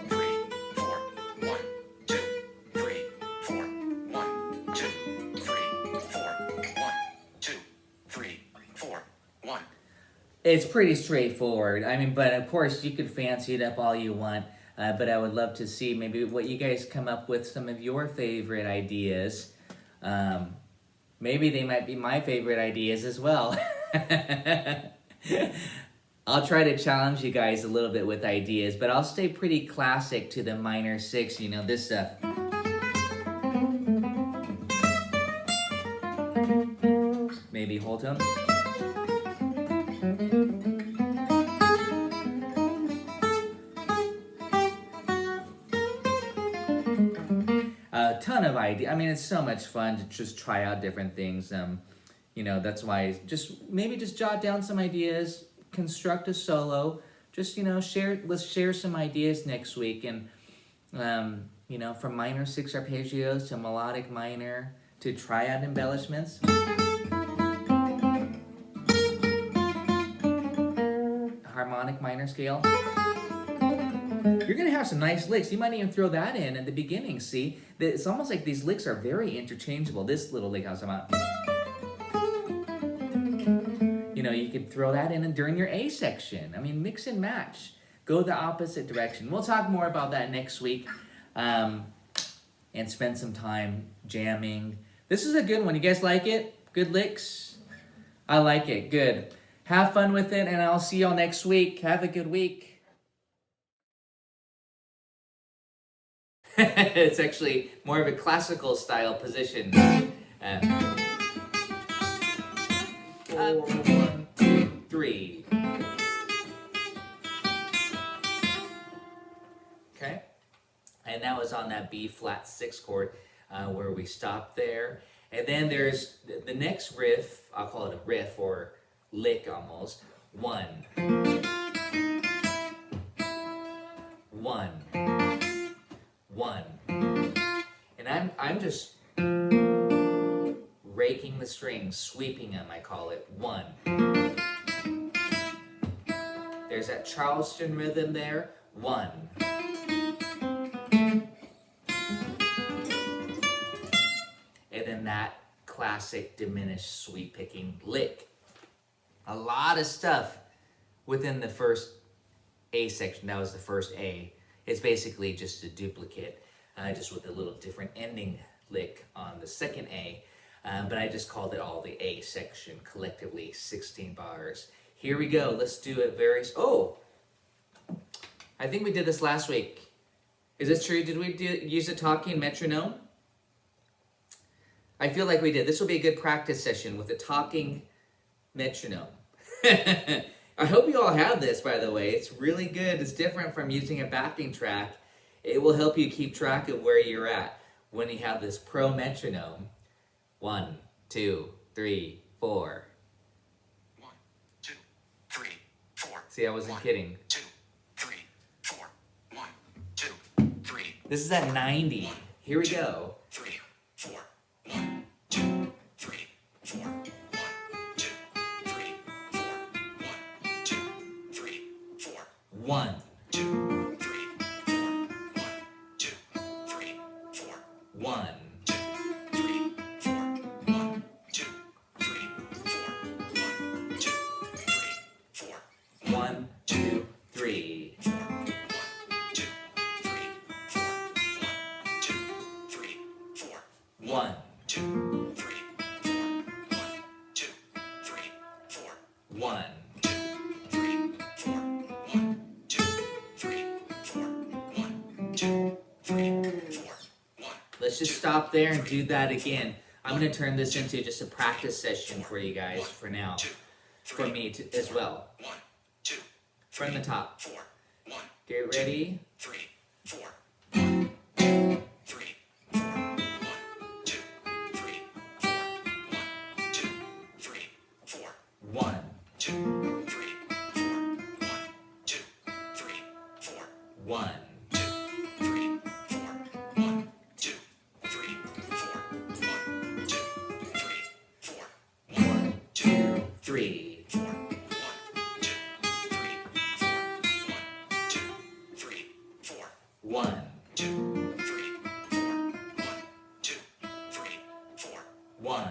3, 4, 1, 2, 3, 4, 1, 2, 3, 4, 1, 2, 3, 4, 1. It's pretty straightforward. I mean, but of course you could fancy it up all you want. But I would love to see maybe what you guys come up with, some of your favorite ideas. Maybe they might be my favorite ideas as well. I'll try to challenge you guys a little bit with ideas, but I'll stay pretty classic to the minor 6, you know, this stuff. Maybe whole tone. A ton of ideas. I mean, it's so much fun to just try out different things. You know, that's why maybe just jot down some ideas, construct a solo. Just, you know, let's share some ideas next week. And, you know, from minor 6 arpeggios to melodic minor to triad embellishments. Harmonic minor scale. You're going to have some nice licks. You might even throw that in at the beginning, see? It's almost like these licks are very interchangeable. This little lick I was talking about. You know, you could throw that in during your A section. I mean, mix and match. Go the opposite direction. We'll talk more about that next week. And spend some time jamming. This is a good one. You guys like it? Good licks? I like it. Good. Have fun with it, and I'll see y'all next week. Have a good week. It's actually more of a classical style position. 1, 2, 3. Okay, and that was on that B flat 6 chord where we stopped there. And then there's the next riff. I'll call it a riff or lick almost. 1, 1, 1, and I'm just raking the strings, sweeping them. I call it 1. There's that Charleston rhythm there. 1. And then that classic diminished sweep picking lick. A lot of stuff within the first A section. That was the first A. It's basically just a duplicate, just with a little different ending lick on the second A. But I just called it all the A section, collectively 16 bars. Here we go. Let's do it oh! I think we did this last week. Is this true? Did we use a talking metronome? I feel like we did. This will be a good practice session with a talking metronome. I hope you all have this, by the way. It's really good. It's different from using a backing track. It will help you keep track of where you're at when you have this pro metronome. 1, 2, 3, 4. 1, 2, 3, 4. See, I wasn't kidding. 2, 3, 4. 1, 2, 3. This is at 90. Here we go. 3, 4. 1, 2, 3, 4. 1, 2, 3, 4. 1, 2, 3, 4. 1, 2, 3, 4. 1, 2, 3, 4. 1. 2, 3, 4. 1, 2, 3, 4. 1, 2, 3, 4. 1, 2, 3. 4. 1, 2, 3, 4. 1, 2, 3, 4. 1, 2, 3, 4. 1, 2, 3, 4. 1. 2, 3, 4. 1, 2, 3, 4. 1, 2, 3, 4. 1. Let's just stop there and do that again. I'm going to turn this into just a practice session for you guys for now. For me as well. 1, 2, From the top. 4. 1, Get ready. 3, 4. 1, 2, 3, 4. 1, 2, 3, 4. 1, 2, 3, 4. 1, 2, 3, 4. 1, 2, 3, 4. 1. 2, 3, 4. 1, 2, 3, 4. 1, 2, 3, 4. 1, 2, 3. 4. 1, 2, 3, 4. 1, 2, 3, 4. 1, 2, 3, 4. 1, 2, 3, 4. 1. 2, 3, 4.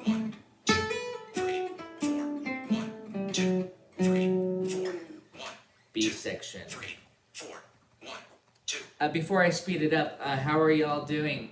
1, 2, 3, 4. 1, 2, 3, 4. 1, B section. 3, 4. 1, 2. Before I speed it up, how are y'all doing?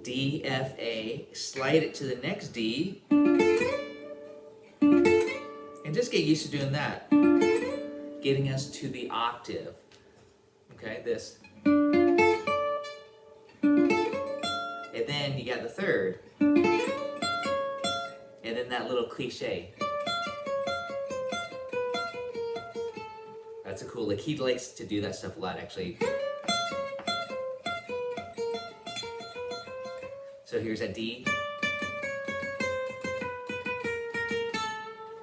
D, F, A, slide it to the next D, and just get used to doing that, getting us to the octave. Okay, this. And then you got the third, and then that little cliche. That's a cool, like he likes to do that stuff a lot actually. So here's a D.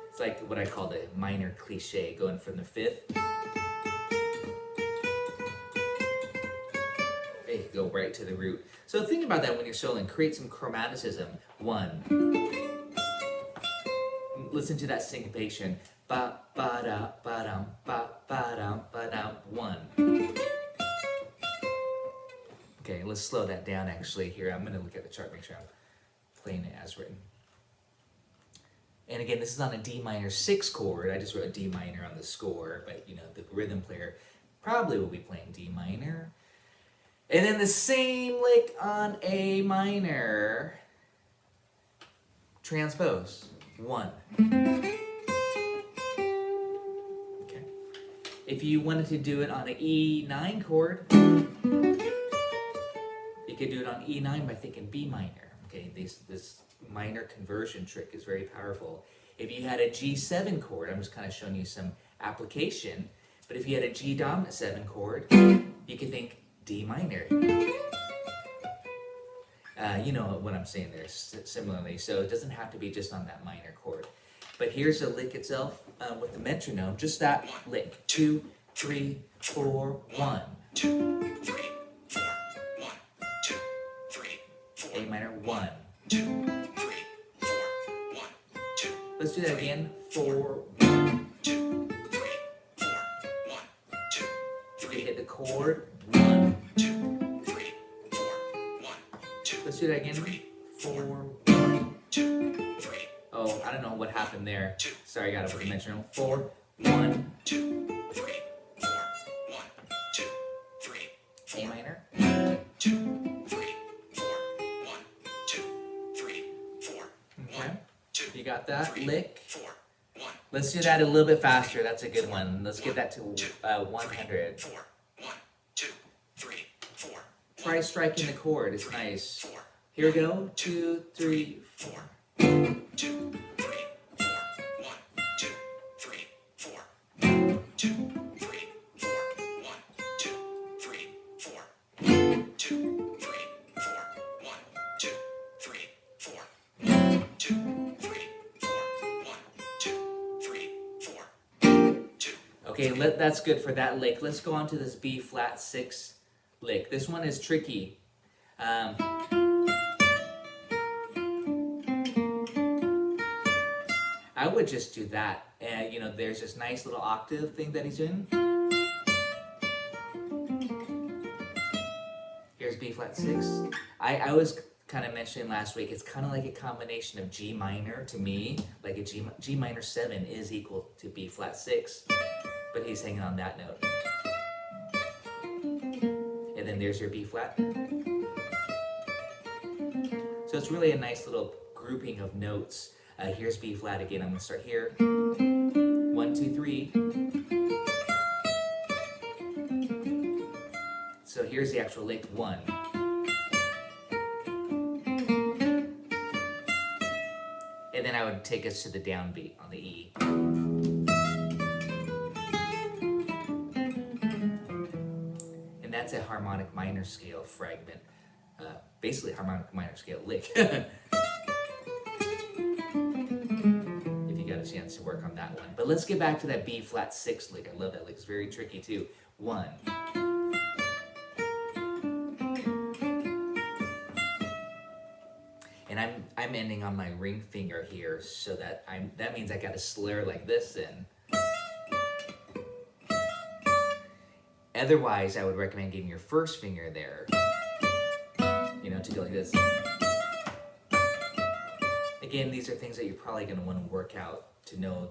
It's like what I call the minor cliche, going from the fifth. You can go right to the root. So think about that when you're soloing. Create some chromaticism. 1. Listen to that syncopation. Ba ba da ba dum ba ba dum ba dum. 1. Okay, let's slow that down actually here. I'm gonna look at the chart, make sure I'm playing it as written. And again, this is on a D minor 6 chord. I just wrote a D minor on the score, but you know, the rhythm player probably will be playing D minor. And then the same lick on A minor. Transpose. 1. Okay. If you wanted to do it on an E9 chord, you could do it on E9 by thinking B minor. Okay, this minor conversion trick is very powerful. If you had a G7 chord, I'm just kind of showing you some application, but if you had a G dominant 7 chord, you could think D minor. You know what I'm saying there similarly, so it doesn't have to be just on that minor chord. But here's the lick itself with the metronome, just that lick. 2, 3, 4, 1. 2, 3, 4, 1, 2, 3, 4. A minor 1. 2, 3, 4, 1, 2. Let's do that again. 4, 1, 2, 3, 4, 1, 2, 3. We hit the chord. 1, 2, 3, 4, 1, 2. Let's do that again. 4, 1, 2, 3. Oh, I don't know what happened there. 2, Sorry, I got to put the metronome. 4, 1, 2, 3, 4, 1, 2, 3, 4. A minor. 2, 3, 4, 1, 2, 3, 4, Okay. 1, 2. You got that? 3, Lick. 4, 1. Let's do that a little bit faster. That's a good one. Let's get that to 100. 4, 1, 2, 3, 4. Try striking the chord. It's nice. 4. Here we go. 2, 3, 4. 2, 3, 4, 1, 2, 3, 4. 2, 3, 4, 1, 2, 3, 4. 2, 3, 4, 1, 2, 3, 4. 2, 3, 4, 1, 2, 3, 4. 2. Okay, that's good for that lick. Let's go on to this B flat 6 lick. This one is tricky. I would just do that. And you know, there's this nice little octave thing that he's doing. Here's B flat 6. I was kind of mentioning last week, it's kind of like a combination of G minor to me, like a G minor 7 is equal to B flat 6, but he's hanging on that note. And then there's your B flat. So it's really a nice little grouping of notes. Here's B flat again. I'm going to start here. 1, 2, 3. So here's the actual lick. 1. And then I would take us to the downbeat on the E. And that's a harmonic minor scale fragment. Basically harmonic minor scale lick. Got a chance to work on that one. But let's get back to that B flat 6 lick. I love that lick. It's very tricky too. 1. And I'm ending on my ring finger here, so that that means I got to slur like this in. Otherwise, I would recommend getting your first finger there. You know, to go like this. Again, these are things that you're probably going to want to work out to know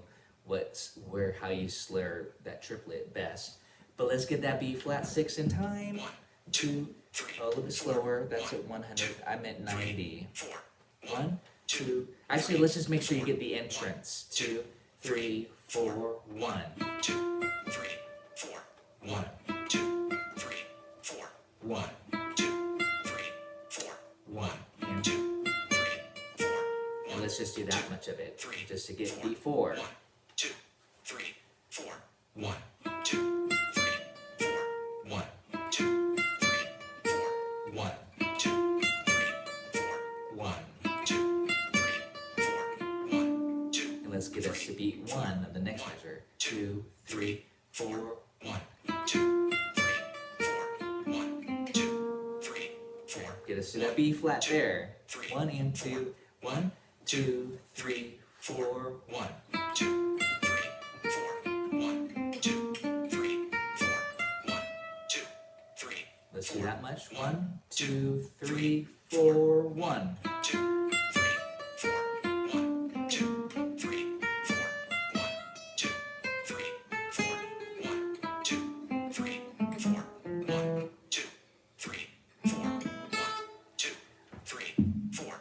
how you slur that triplet best. But let's get that B flat 6 in time. 2, a little bit slower. That's at 100. I meant 90. 1, 2. Actually, let's just make sure you get the entrance. 2, 3, 4, 1. 2, 3, 4, 1, 2, 3, 4, 1, 2, 3, 4, 1, And 2, 3, 4, And let's just do that much of it, just to get 4, B4. 1, 2, 3, 4, 1, 2, 3, 4, 1, 2, 3, 4, 1, 2, 3, 4, 1, 2, 3, 4, 1, 2. And let's get us to beat 1 of the next measure. 2, 3, 4. 1, 2, 3, 4, 1, 2, 3, 4. Get us to that B flat there. 1 and 2. 1, 2, 3, 4. 1, 2, 3, 4, 1, 2, 3, 4, 1, 2, 3. Let's do that much. 1, 2, 3, 4, 1. 2, 3, 4, 1, 2, 3, 4, 1, 2, 3, 4, 1, 2, 3, 4, 1, 2, 3, 4, 1, 2, 3, 4.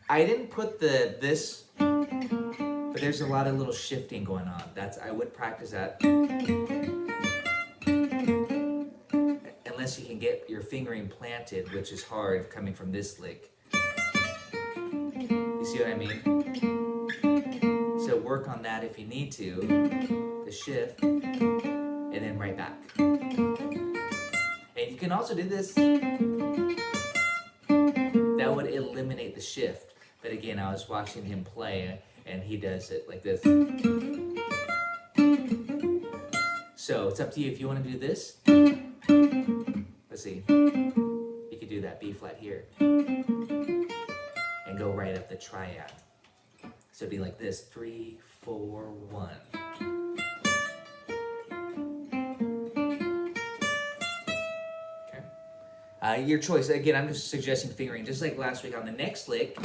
I didn't put this, but there's a lot of little shifting going on. I would practice that. Unless you can get your fingering planted, which is hard coming from this lick. You see what I mean? So work on that if you need to, the shift, and then right back. And you can also do this. That would eliminate the shift. But again, I was watching him play, and he does it like this. So it's up to you if you want to do this. Let's see. You could do that B flat here. And go right up the triad. So it'd be like this. 3, 4, 1. Your choice. Again, I'm just suggesting fingering, just like last week on the next lick.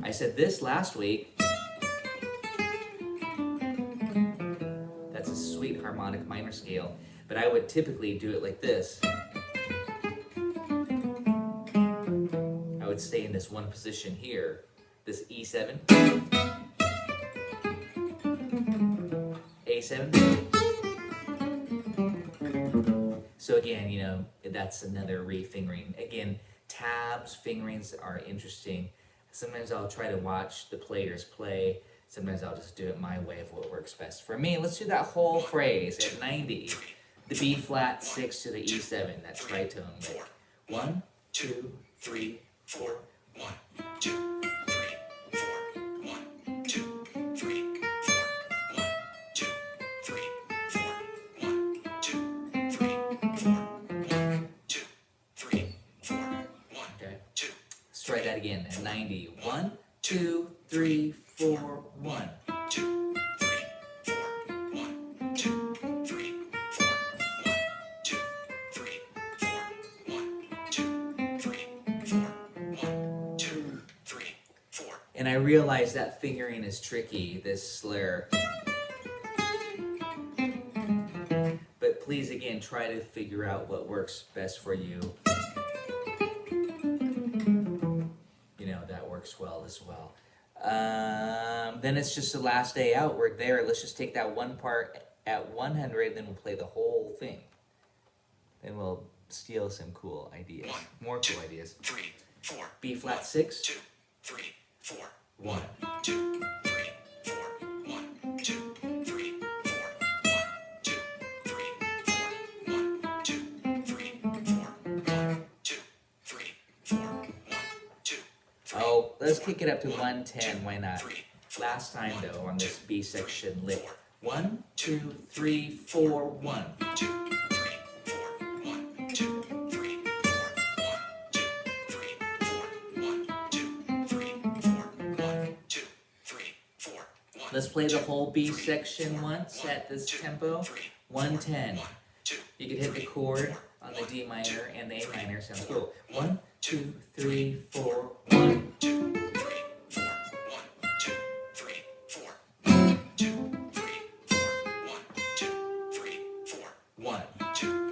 I said this last week. That's a sweet harmonic minor scale, but I would typically do it like this. I would stay in this one position here, this E7, A7. So again, you know, that's another re-fingering. Again, tabs, fingerings are interesting. Sometimes I'll try to watch the players play. Sometimes I'll just do it my way of what works best for me. Let's do that whole phrase at 90. The B flat 6 to the E7, that tritone lick. 1, 2, 3, 4. 1, 2, 3, 4, 1, 2, 3, 4, 1, 2, 3, 4, 1, 2, 3, 4, 1, 2, 3, 4, 1, Okay. 2. Let's try that again at 90. 1, 2, 3, 4, 1. 2, 3, 4, 1, 2, 3, 4, 1, 2, 3, 4, 1, 2, 3, 4, 1, 2, 3, 4. And I realize that fingering is tricky, this slur. But please, again, try to figure out what works best for you. You know, that works well as well. Then it's just the last day out. We're there. Let's just take that one part at 100, then we'll play the whole thing. Then we'll steal some cool ideas. More cool ideas. 3, 4. B flat 6. 2, 3, 4. 1, 2, 3, 4. 1, 2, 3, 4. 1, 2, 3, 4. 1, 2, 3, 4. 1, 2, 3, 4. 1, 2, 3. Oh, let's kick it up to 110. Why not? Last time though, on this B section lick. 1, 2, 3, 4, 1. 2, 3, 4. 1, 2, 3, 4. 1, 2, 3, 4. 1, 2, 3, 4. 1, 2, 3, 4. 1. Let's play the whole B section once at this tempo. 110. You could hit the chord on the D minor and the A minor. Sounds cool. 1, 2, 3, 4. 1. 2, 3, 4. 1, 2, 3, 4. 1, 2, 3, 4. 1, 2, 3, 4. 1. 2,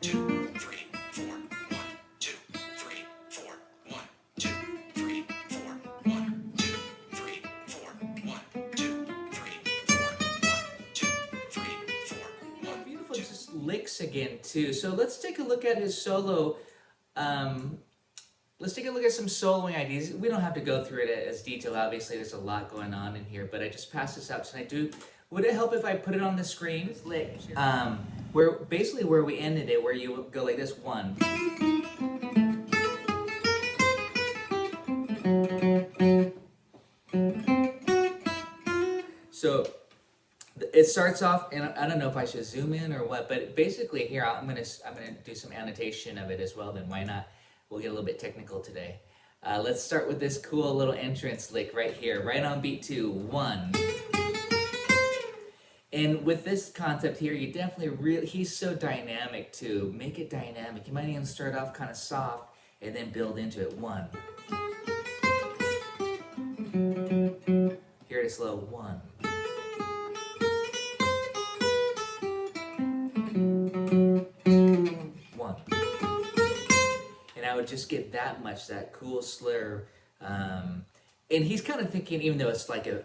2, 3, 4, 1, 2, 3, 4, 1, 2, 3, 4, 1, 2, 3, 4, 1, 2, 3, 4, 1, 2, 3, 4, 1. Beautiful, just licks again too. So let's take a look at his solo. Let's take a look at some soloing ideas. We don't have to go through it as detailed. Obviously, there's a lot going on in here, but I just passed this out tonight. Would it help if I put it on the screen? Where we ended it, where you go like this, 1. So it starts off, and I don't know if I should zoom in or what, but basically here I'm gonna do some annotation of it as well. Then why not? We'll get a little bit technical today. Let's start with this cool little entrance lick right here, right on beat 2, 1. And with this concept here, you definitely he's so dynamic too. Make it dynamic. You might even start off kind of soft and then build into it. 1. Here it is slow. 1. I would just get that much, that cool slur. And he's kind of thinking, even though it's like a,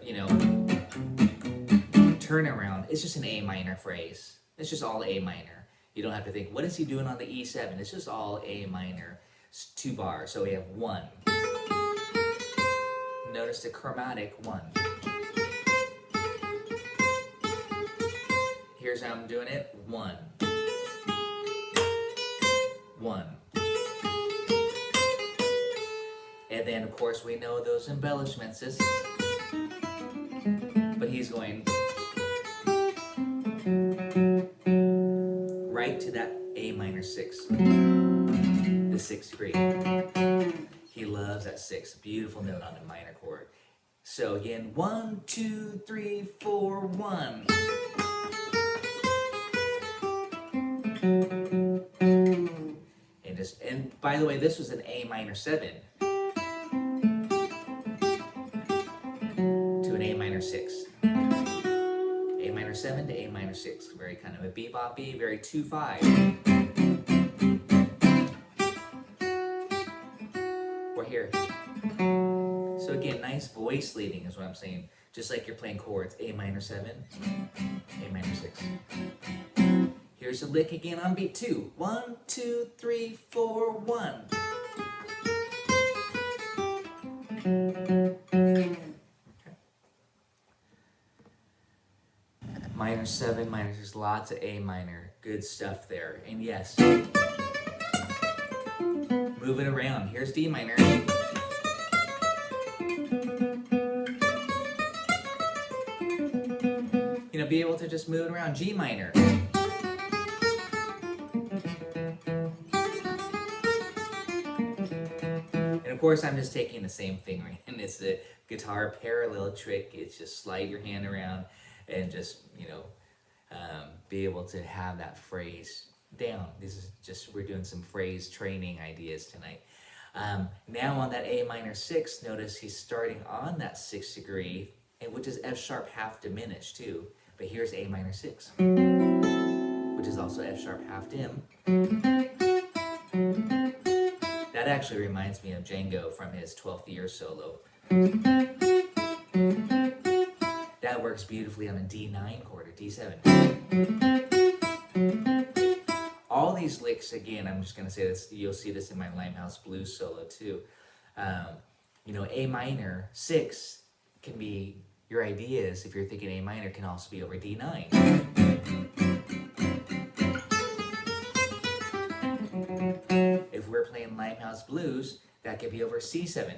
turnaround, it's just an A minor phrase. It's just all A minor. You don't have to think, what is he doing on the E7? It's just all A minor. It's 2 bars. So we have 1. Notice the chromatic 1. Here's how I'm doing it. 1. 1. And then, of course, we know those embellishments. But he's going right to that A minor 6. The 6th degree. He loves that 6. Beautiful note on the minor chord. So again, 1, 2, 3, 4, 1. And by the way, this was an A minor 7. A minor 6. A minor 7 to A minor 6. Very kind of a bebop-y, very 2-5. here. So again, nice voice leading is what I'm saying. Just like you're playing chords, A minor 7, A minor 6. Here's a lick again on beat 2. 1, 2, 3, 4, 1. Okay. Minor 7, minor 6, lots of A minor. Good stuff there. And yes, move it around. Here's D minor. You know, be able to just move it around. G minor. And of course, I'm just taking the same thing, right? And it's a guitar parallel trick. It's just slide your hand around and just, you know, be able to have that phrase down. This is just, we're doing some phrase training ideas tonight. Now on that A minor 6, notice he's starting on that 6th degree, and which is F sharp half diminished too. But here's A minor 6, which is also F sharp half dim. That actually reminds me of Django from his 12th year solo. That works beautifully on a D9 chord or D7. All these licks, again, I'm just going to say this, you'll see this in my Limehouse Blues solo too. You know, A minor 6 can be, your ideas, if you're thinking A minor, can also be over D9. If we're playing Limehouse Blues, that could be over C7.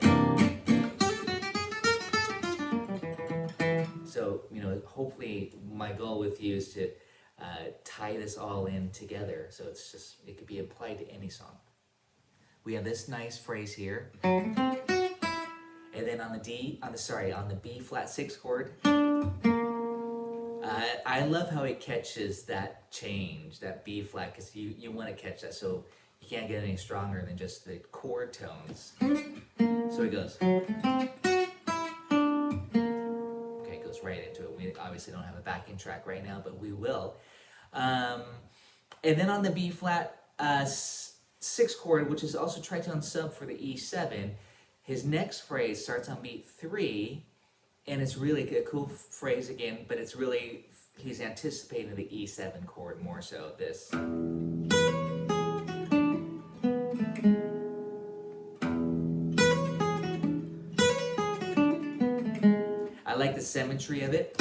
So, you know, hopefully my goal with you is to tie this all in together. So it's just, it could be applied to any song. We have this nice phrase here. And then on the on the B flat 6 chord, I love how it catches that change, that B flat, because you want to catch that, so you can't get any stronger than just the chord tones. So it goes. Okay, it goes right into it. We obviously don't have a backing track right now, but we will. And then on the B flat 6 chord, which is also tritone sub for the E7, his next phrase starts on beat 3, and it's really a cool phrase again, but it's really, he's anticipating the E7 chord more so, this. I like the symmetry of it.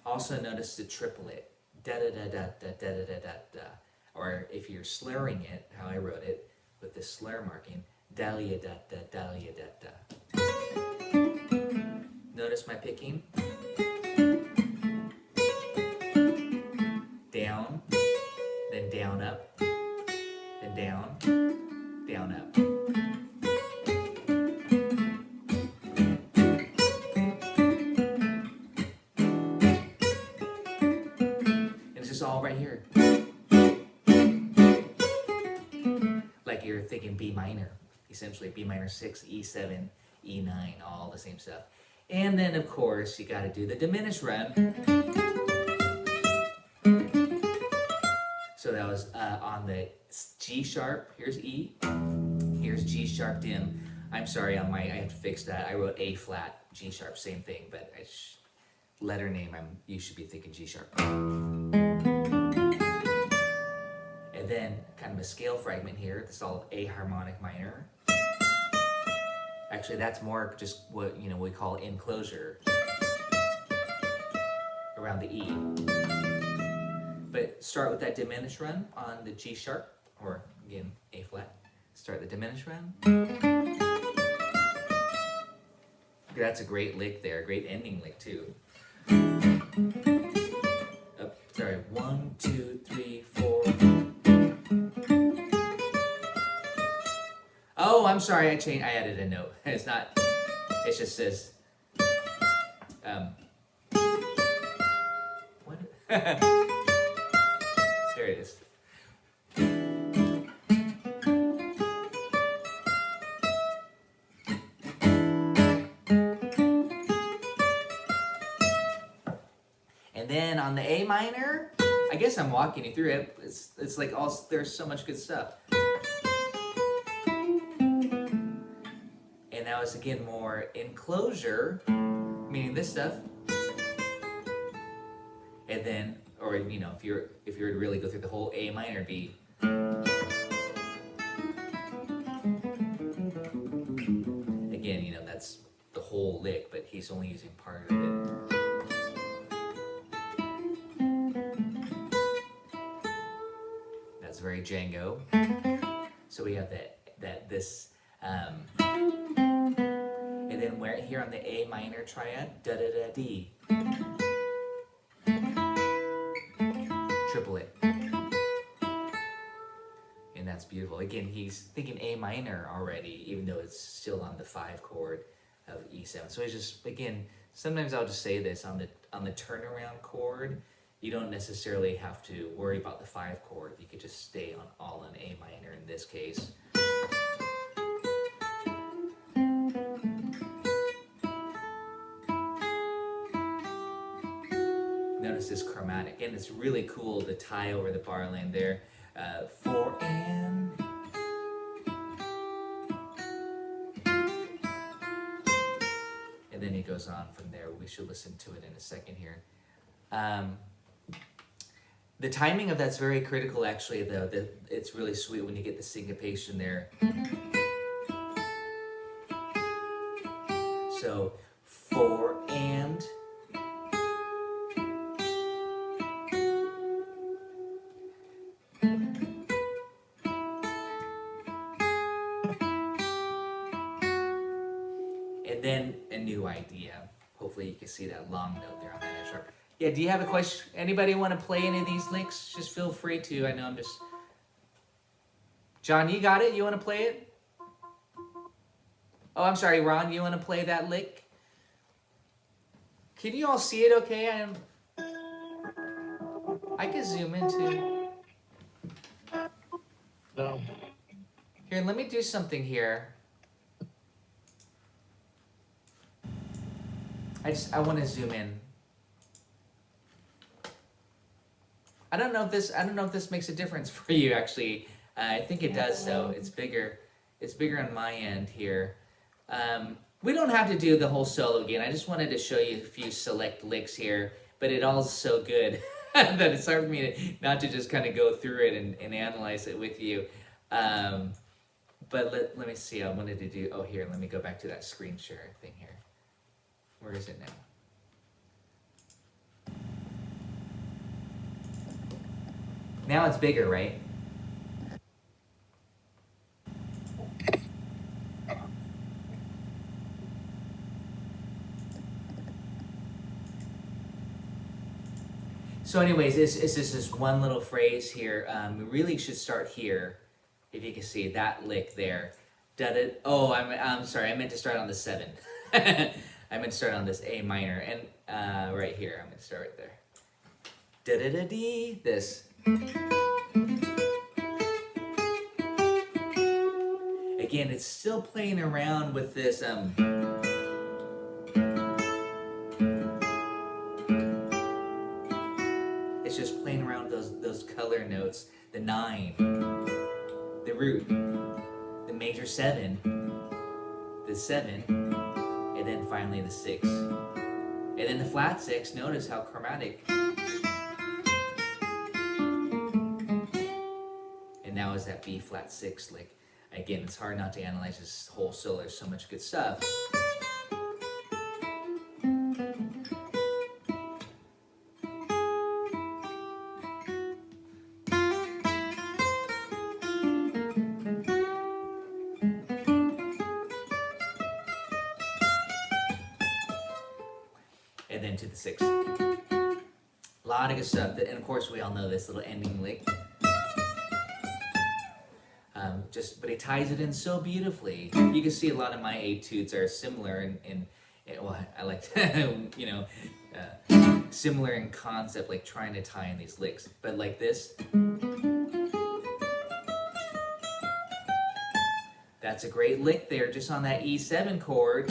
Also notice the triplet, da-da-da-da-da-da-da-da-da. Or if you're slurring it, how I wrote it, with the slur marking, dalia-da-da, dalia-da-da. Notice my picking. Down, then down up, then down, down up. And it's just all right here. Like you're thinking B minor, essentially B minor 6, E7, E9, all the same stuff. And then of course you got to do the diminished run. So that was on the G sharp. Here's E. Here's G sharp dim. I'm sorry, I have to fix that. I wrote A flat, G sharp, same thing, but letter name, you should be thinking G sharp. And then kind of a scale fragment here. This is all A harmonic minor. Actually, that's more just what we call enclosure around the E. But start with that diminished run on the G sharp, or again A flat. Start the diminished run. That's a great lick there, great ending lick too. Oh, sorry, 1, 2, 3, 4. Oh, I'm sorry, I added a note. It's not, it just says, what? There it is. And then on the A minor, I guess I'm walking you through it. It's like there's so much good stuff. it's again more enclosure, meaning this stuff. And then, or you know, if you were to really go through the whole A minor beat. Again, you know, that's the whole lick, but he's only using part of it. That's very Django. So we have this, and then we're here on the A minor triad, da da da D, triplet, and that's beautiful. Again, he's thinking A minor already, even though it's still on the 5 chord of E7. So it's just, again, sometimes I'll just say this on the turnaround chord. You don't necessarily have to worry about the 5 chord. You could just stay on all in A minor in this case. Notice this chromatic, and it's really cool to tie over the bar line there. 4 and. And then he goes on from there. We should listen to it in a second here. The timing of that's very critical, actually, though. It's really sweet when you get the syncopation there. So, 4 and. And then a new idea. Hopefully you can see that long note there on that F sharp. Yeah, do you have a question? Anybody want to play any of these licks? Just feel free to. I know I'm just... John, you got it? You want to play it? Oh, I'm sorry, Ron. You want to play that lick? Can you all see it okay? I can zoom in too. No. Here, let me do something here. I want to zoom in. I don't know if this makes a difference for you, actually. I think it does, though. It's bigger on my end here. We don't have to do the whole solo again. I just wanted to show you a few select licks here, but it all's so good that it's hard for me not to just kind of go through it and analyze it with you. But let me see. I wanted to do... Oh, here. Let me go back to that screen share thing here. Where is it now? Now it's bigger, right? So anyways, it's just this one little phrase here. We really should start here. If you can see that lick there. Oh, I'm sorry. I meant to start on the 7. I meant to start on this A minor, and right here, I'm going to start right there. Da-da-da-dee, this. Again, it's still playing around with this, it's just playing around with those color notes. The 9, the root, the major 7, the 7, and then finally the 6. And then the flat 6, notice how chromatic. And now is that B flat 6 lick. Again, it's hard not to analyze this whole solo. There's so much good stuff. And then to the 6. A lot of good stuff. And of course, we all know this little ending lick. But he ties it in so beautifully. You can see a lot of my etudes are similar in well, I like to, similar in concept, like trying to tie in these licks. But like this, that's a great lick there, just on that E7 chord.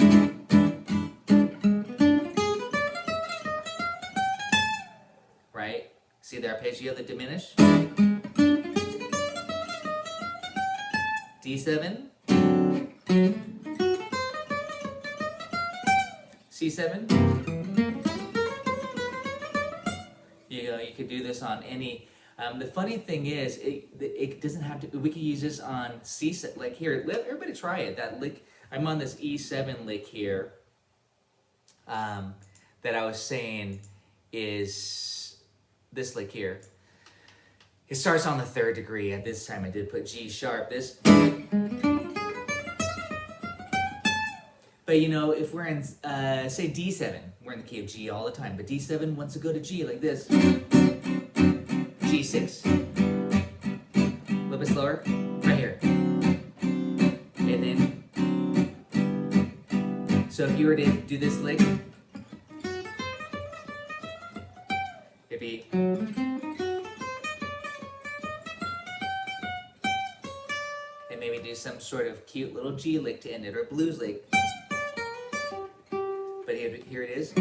Right? See the arpeggio, the diminished? D7, C7. You know, you could do this on any. The funny thing is, it doesn't have to. We could use this on C7. Like here, let everybody try it. That lick. I'm on this E7 lick here. That I was saying is this lick here. It starts on the 3rd degree. At this time, I did put G sharp. This. But you know, if we're in, say D7, we're in the key of G all the time. But D7 wants to go to G like this. G6. A little bit slower. Right here. And then, so if you were to do this lick, it'd be. And maybe do some sort of cute little G lick to end it, or blues lick. But here it is.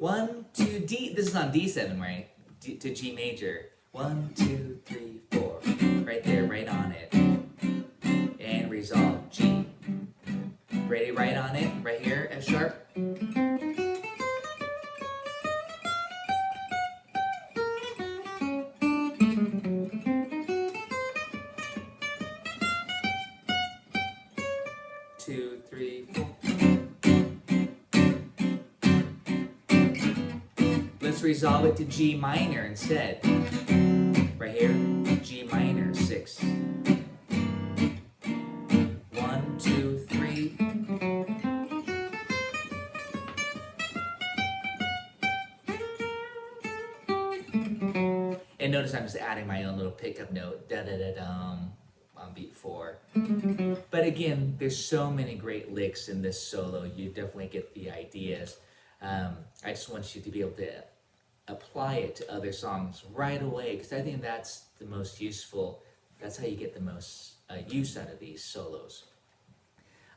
1, 2, D. This is on D7, right? D, to G major. 1, 2, 3, 4. Right there, right on it. And resolve G. Ready, right on it. Right here, F sharp. Two, three, four. Let's resolve it to G minor instead. Right here, G minor, 6. 1, 2, 3. And notice I'm just adding my own little pickup note, da-da-da-dum, on beat 4. But again, there's so many great licks in this solo. You definitely get the ideas. I just want you to be able to apply it to other songs right away, because I think that's the most useful. That's how you get the most use out of these solos.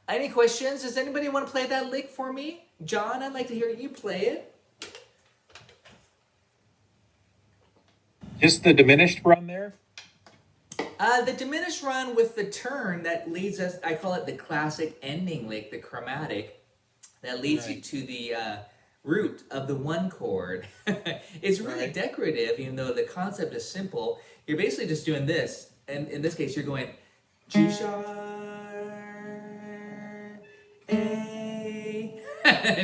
Any questions? Does anybody want to play that lick for me? John, I'd like to hear you play it. Just the diminished run there? The diminished run with the turn that leads us, I call it the classic ending lick, the chromatic, that leads you to the root of the 1 chord. It's really decorative, even though the concept is simple. You're basically just doing this, and in this case, you're going G sharp, A,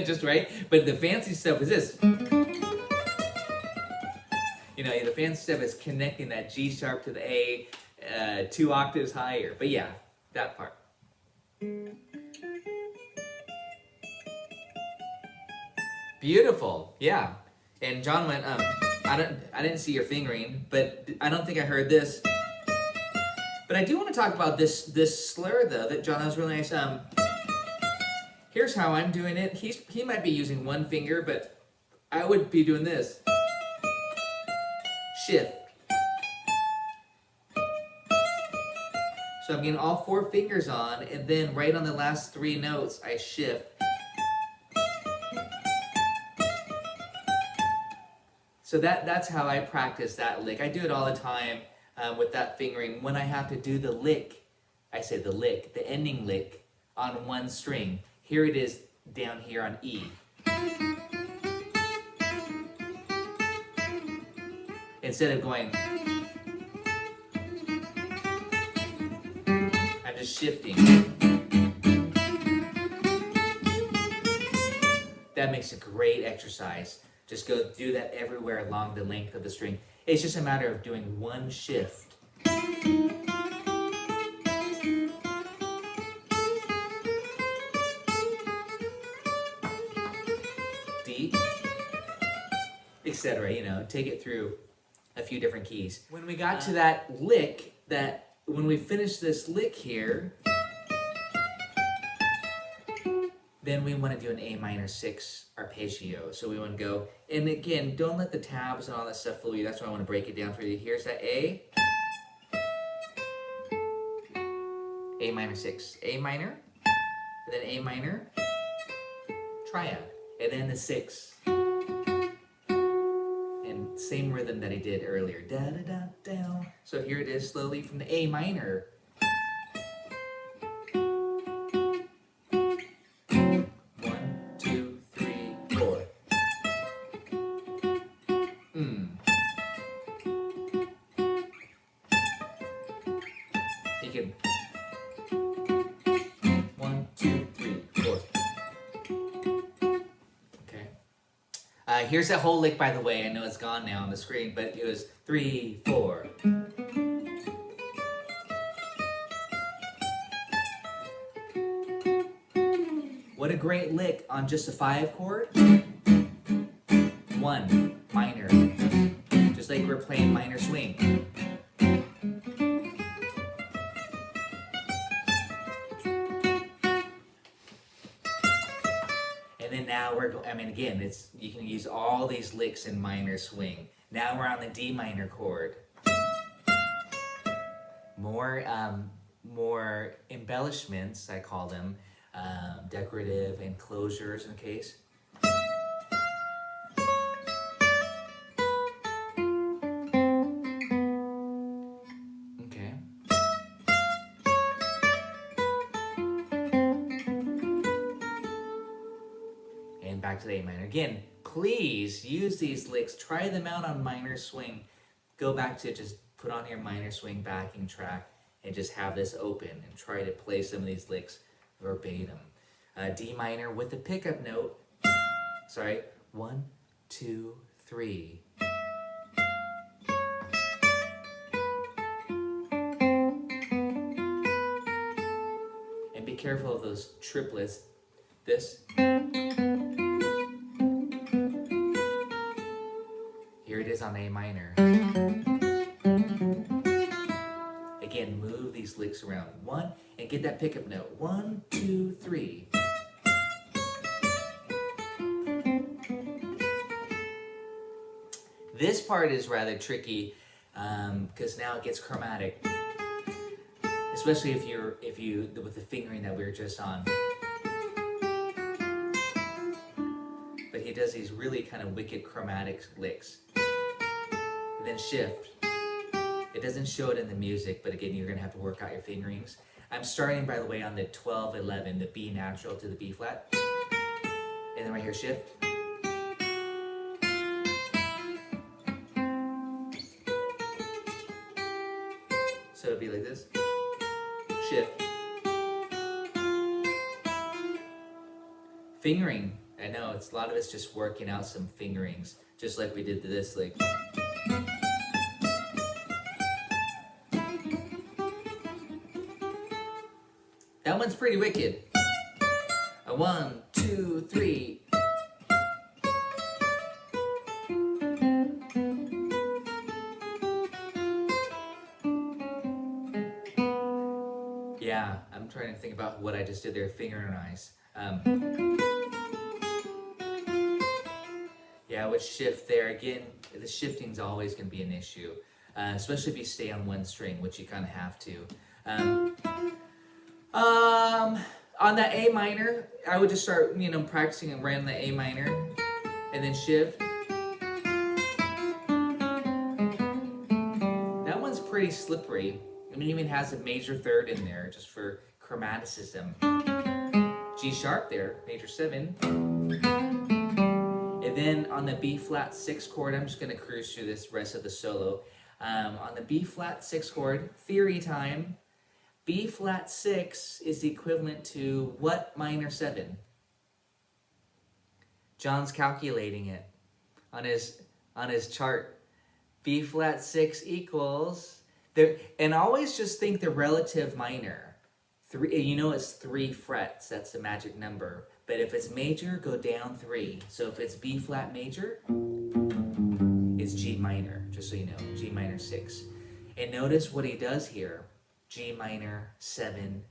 just right. But the fancy stuff is this. You know, the fancy stuff is connecting that G sharp to the A 2 octaves higher. But yeah, that part. Beautiful, yeah. And John went, I didn't see your fingering, but I don't think I heard this. But I do want to talk about this slur though that John has really nice. Here's how I'm doing it. He might be using 1 finger, but I would be doing this. Shift. So I'm getting all 4 fingers on, and then right on the last 3 notes, I shift. So that's how I practice that lick. I do it all the time with that fingering. When I have to do the lick, I say the lick, the ending lick on 1 string. Here it is down here on E. Instead of going, I'm just shifting. That makes a great exercise. Just go do that everywhere along the length of the string. It's just a matter of doing 1 shift. D, etc. You know, take it through a few different keys. When we got to that lick, when we finish this lick here, then we want to do an A minor 6 arpeggio. So we want to go, and again, don't let the tabs and all that stuff fool you. That's why I want to break it down for you. Here's that A minor 6, A minor, and then A minor, triad, and then the 6. And same rhythm that I did earlier. Da da da da. So here it is slowly from the A minor. Here's that whole lick, by the way. I know it's gone now on the screen, but it was 3, 4. What a great lick on just a 5 chord. 1 minor, just like we're playing minor swing. And then now again, you can use all these licks in minor swing. Now we're on the D minor chord. More embellishments, I call them, decorative enclosures in the case. Okay. And back to the A minor. Again, please use these licks. Try them out on minor swing. Go back to just put on your minor swing backing track and just have this open and try to play some of these licks verbatim. D minor with the pickup note. Sorry, 1, 2, 3. And be careful of those triplets. This. Here it is on A minor. Again, move these licks around. 1, and get that pickup note. 1, 2, 3. This part is rather tricky because now it gets chromatic, especially if you with the fingering that we were just on. But he does these really kind of wicked chromatic licks. And then shift. It doesn't show it in the music, but again, you're going to have to work out your fingerings. I'm starting, by the way, on the 12-11, the B natural to the B flat. And then right here, shift. So it'll be like this. Shift. Fingering. I know, a lot of it's just working out some fingerings, just like we did to this lick. That one's pretty wicked. 1, 2, 3. Yeah, I'm trying to think about what I just did there. Finger and eyes. Yeah, with shift there again. The shifting's always going to be an issue, especially if you stay on one string, which you kind of have to. On that A minor, I would just start, practicing around the A minor, and then shift. That one's pretty slippery. I mean, it even has a major third in there just for chromaticism. G sharp there, major 7. And then on the B flat 6 chord, I'm just gonna cruise through this rest of the solo. On the B flat 6 chord, theory time. B flat 6 is the equivalent to what minor 7? John's calculating it on his chart. B flat 6 equals there, and always just think the relative minor. 3, it's 3 frets. That's the magic number. But if it's major, go down 3. So if it's B flat major, it's G minor. Just so you know, G minor 6. And notice what he does here. G minor 7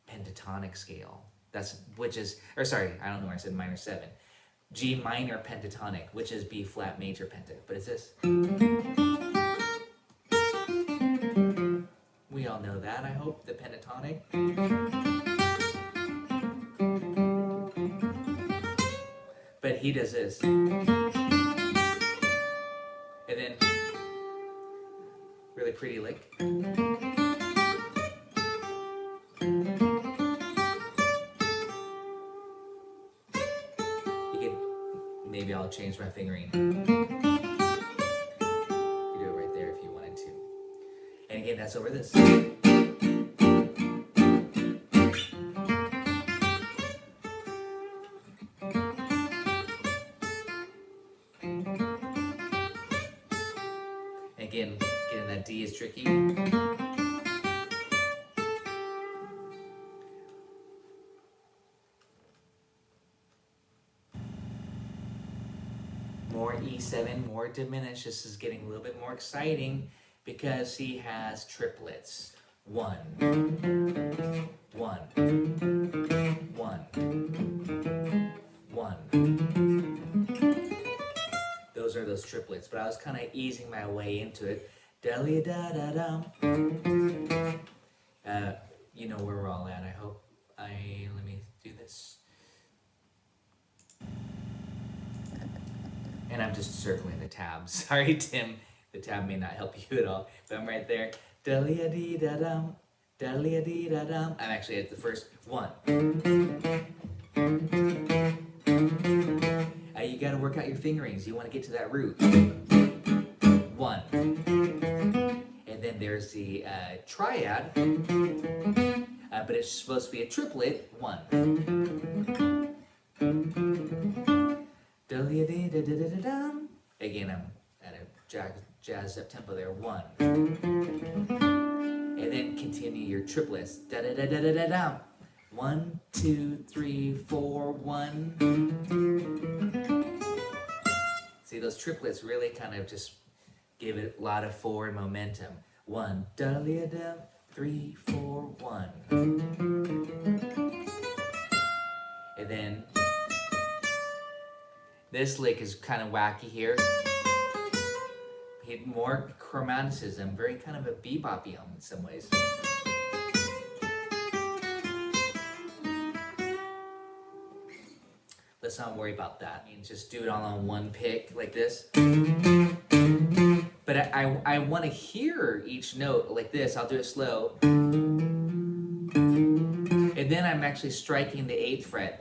pentatonic scale. I don't know where I said minor 7. G minor pentatonic, which is B flat major penta. But it's this. We all know that, I hope, the pentatonic. But he does this. And then, really pretty lick. Maybe I'll change my fingering. You do it right there if you wanted to. And again, that's over this. Again, getting that D is tricky. More E7, more diminished. This is getting a little bit more exciting because he has triplets. 1, 1, 1, 1. Those are those triplets, but I was kind of easing my way into it. Da-li da da dum. You know where we're all at. I hope let me do this. And I'm just circling the tabs. Sorry, Tim. The tab may not help you at all, but I'm right there. Da-li-a-dee-da-dum, da-li-a-dee-da-dum. I'm actually at the first 1. You got to work out your fingerings. You want to get to that root. 1. And then there's the triad, but it's supposed to be a triplet. 1. Da-li-a-dee-da-da-da-dum. Again, I'm at a jazzed up tempo there. 1. And then continue your triplets. Da-da-da-da-da-da-dum. 1, 2, 3, 4, 1. See, those triplets really kind of just give it a lot of forward momentum. 1, da-li-a-dum, 3, 4, 1. And then this lick is kind of wacky here. More chromaticism, very kind of a bebop-y in some ways. Let's not worry about that. You can just do it all on one pick like this. But I want to hear each note like this. I'll do it slow. And then I'm actually striking the 8th fret.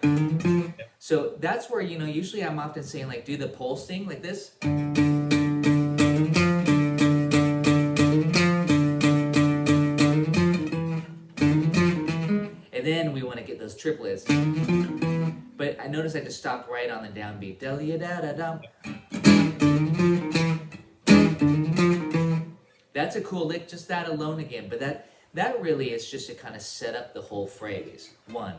So that's where, you know, usually I'm often saying like do the pulse thing like this. And then we want to get those triplets. But I noticed I just stopped right on the downbeat. Da-li-a-da-da-dum. That's a cool lick, just that alone again. But that really is just to kind of set up the whole phrase. 1.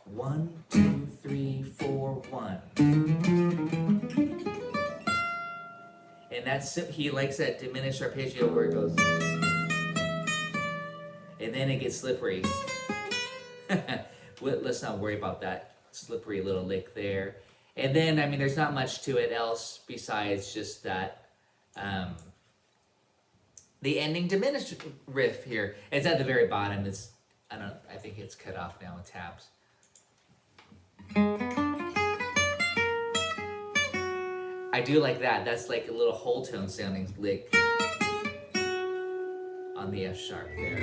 1, 2, 3, 4, 1. And that's, he likes that diminished arpeggio where it goes. And then it gets slippery. Let's not worry about that slippery little lick there. And then, I mean, there's not much to it else besides just that, the ending diminished riff here. It's at the very bottom. I think it's cut off now with tabs. I do like that. That's like a little whole tone sounding lick on the F sharp there.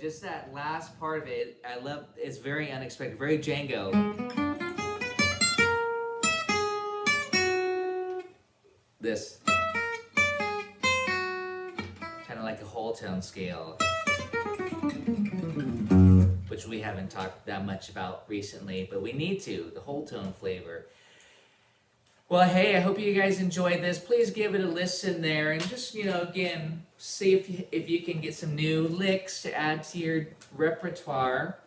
Just that last part of it, I love. It's very unexpected, very Django. This kind of like a whole tone scale, which we haven't talked that much about recently, but we need to. The whole tone flavor. Well, hey, I hope you guys enjoyed this. Please give it a listen there, and just, you know, again, see if you can get some new licks to add to your repertoire.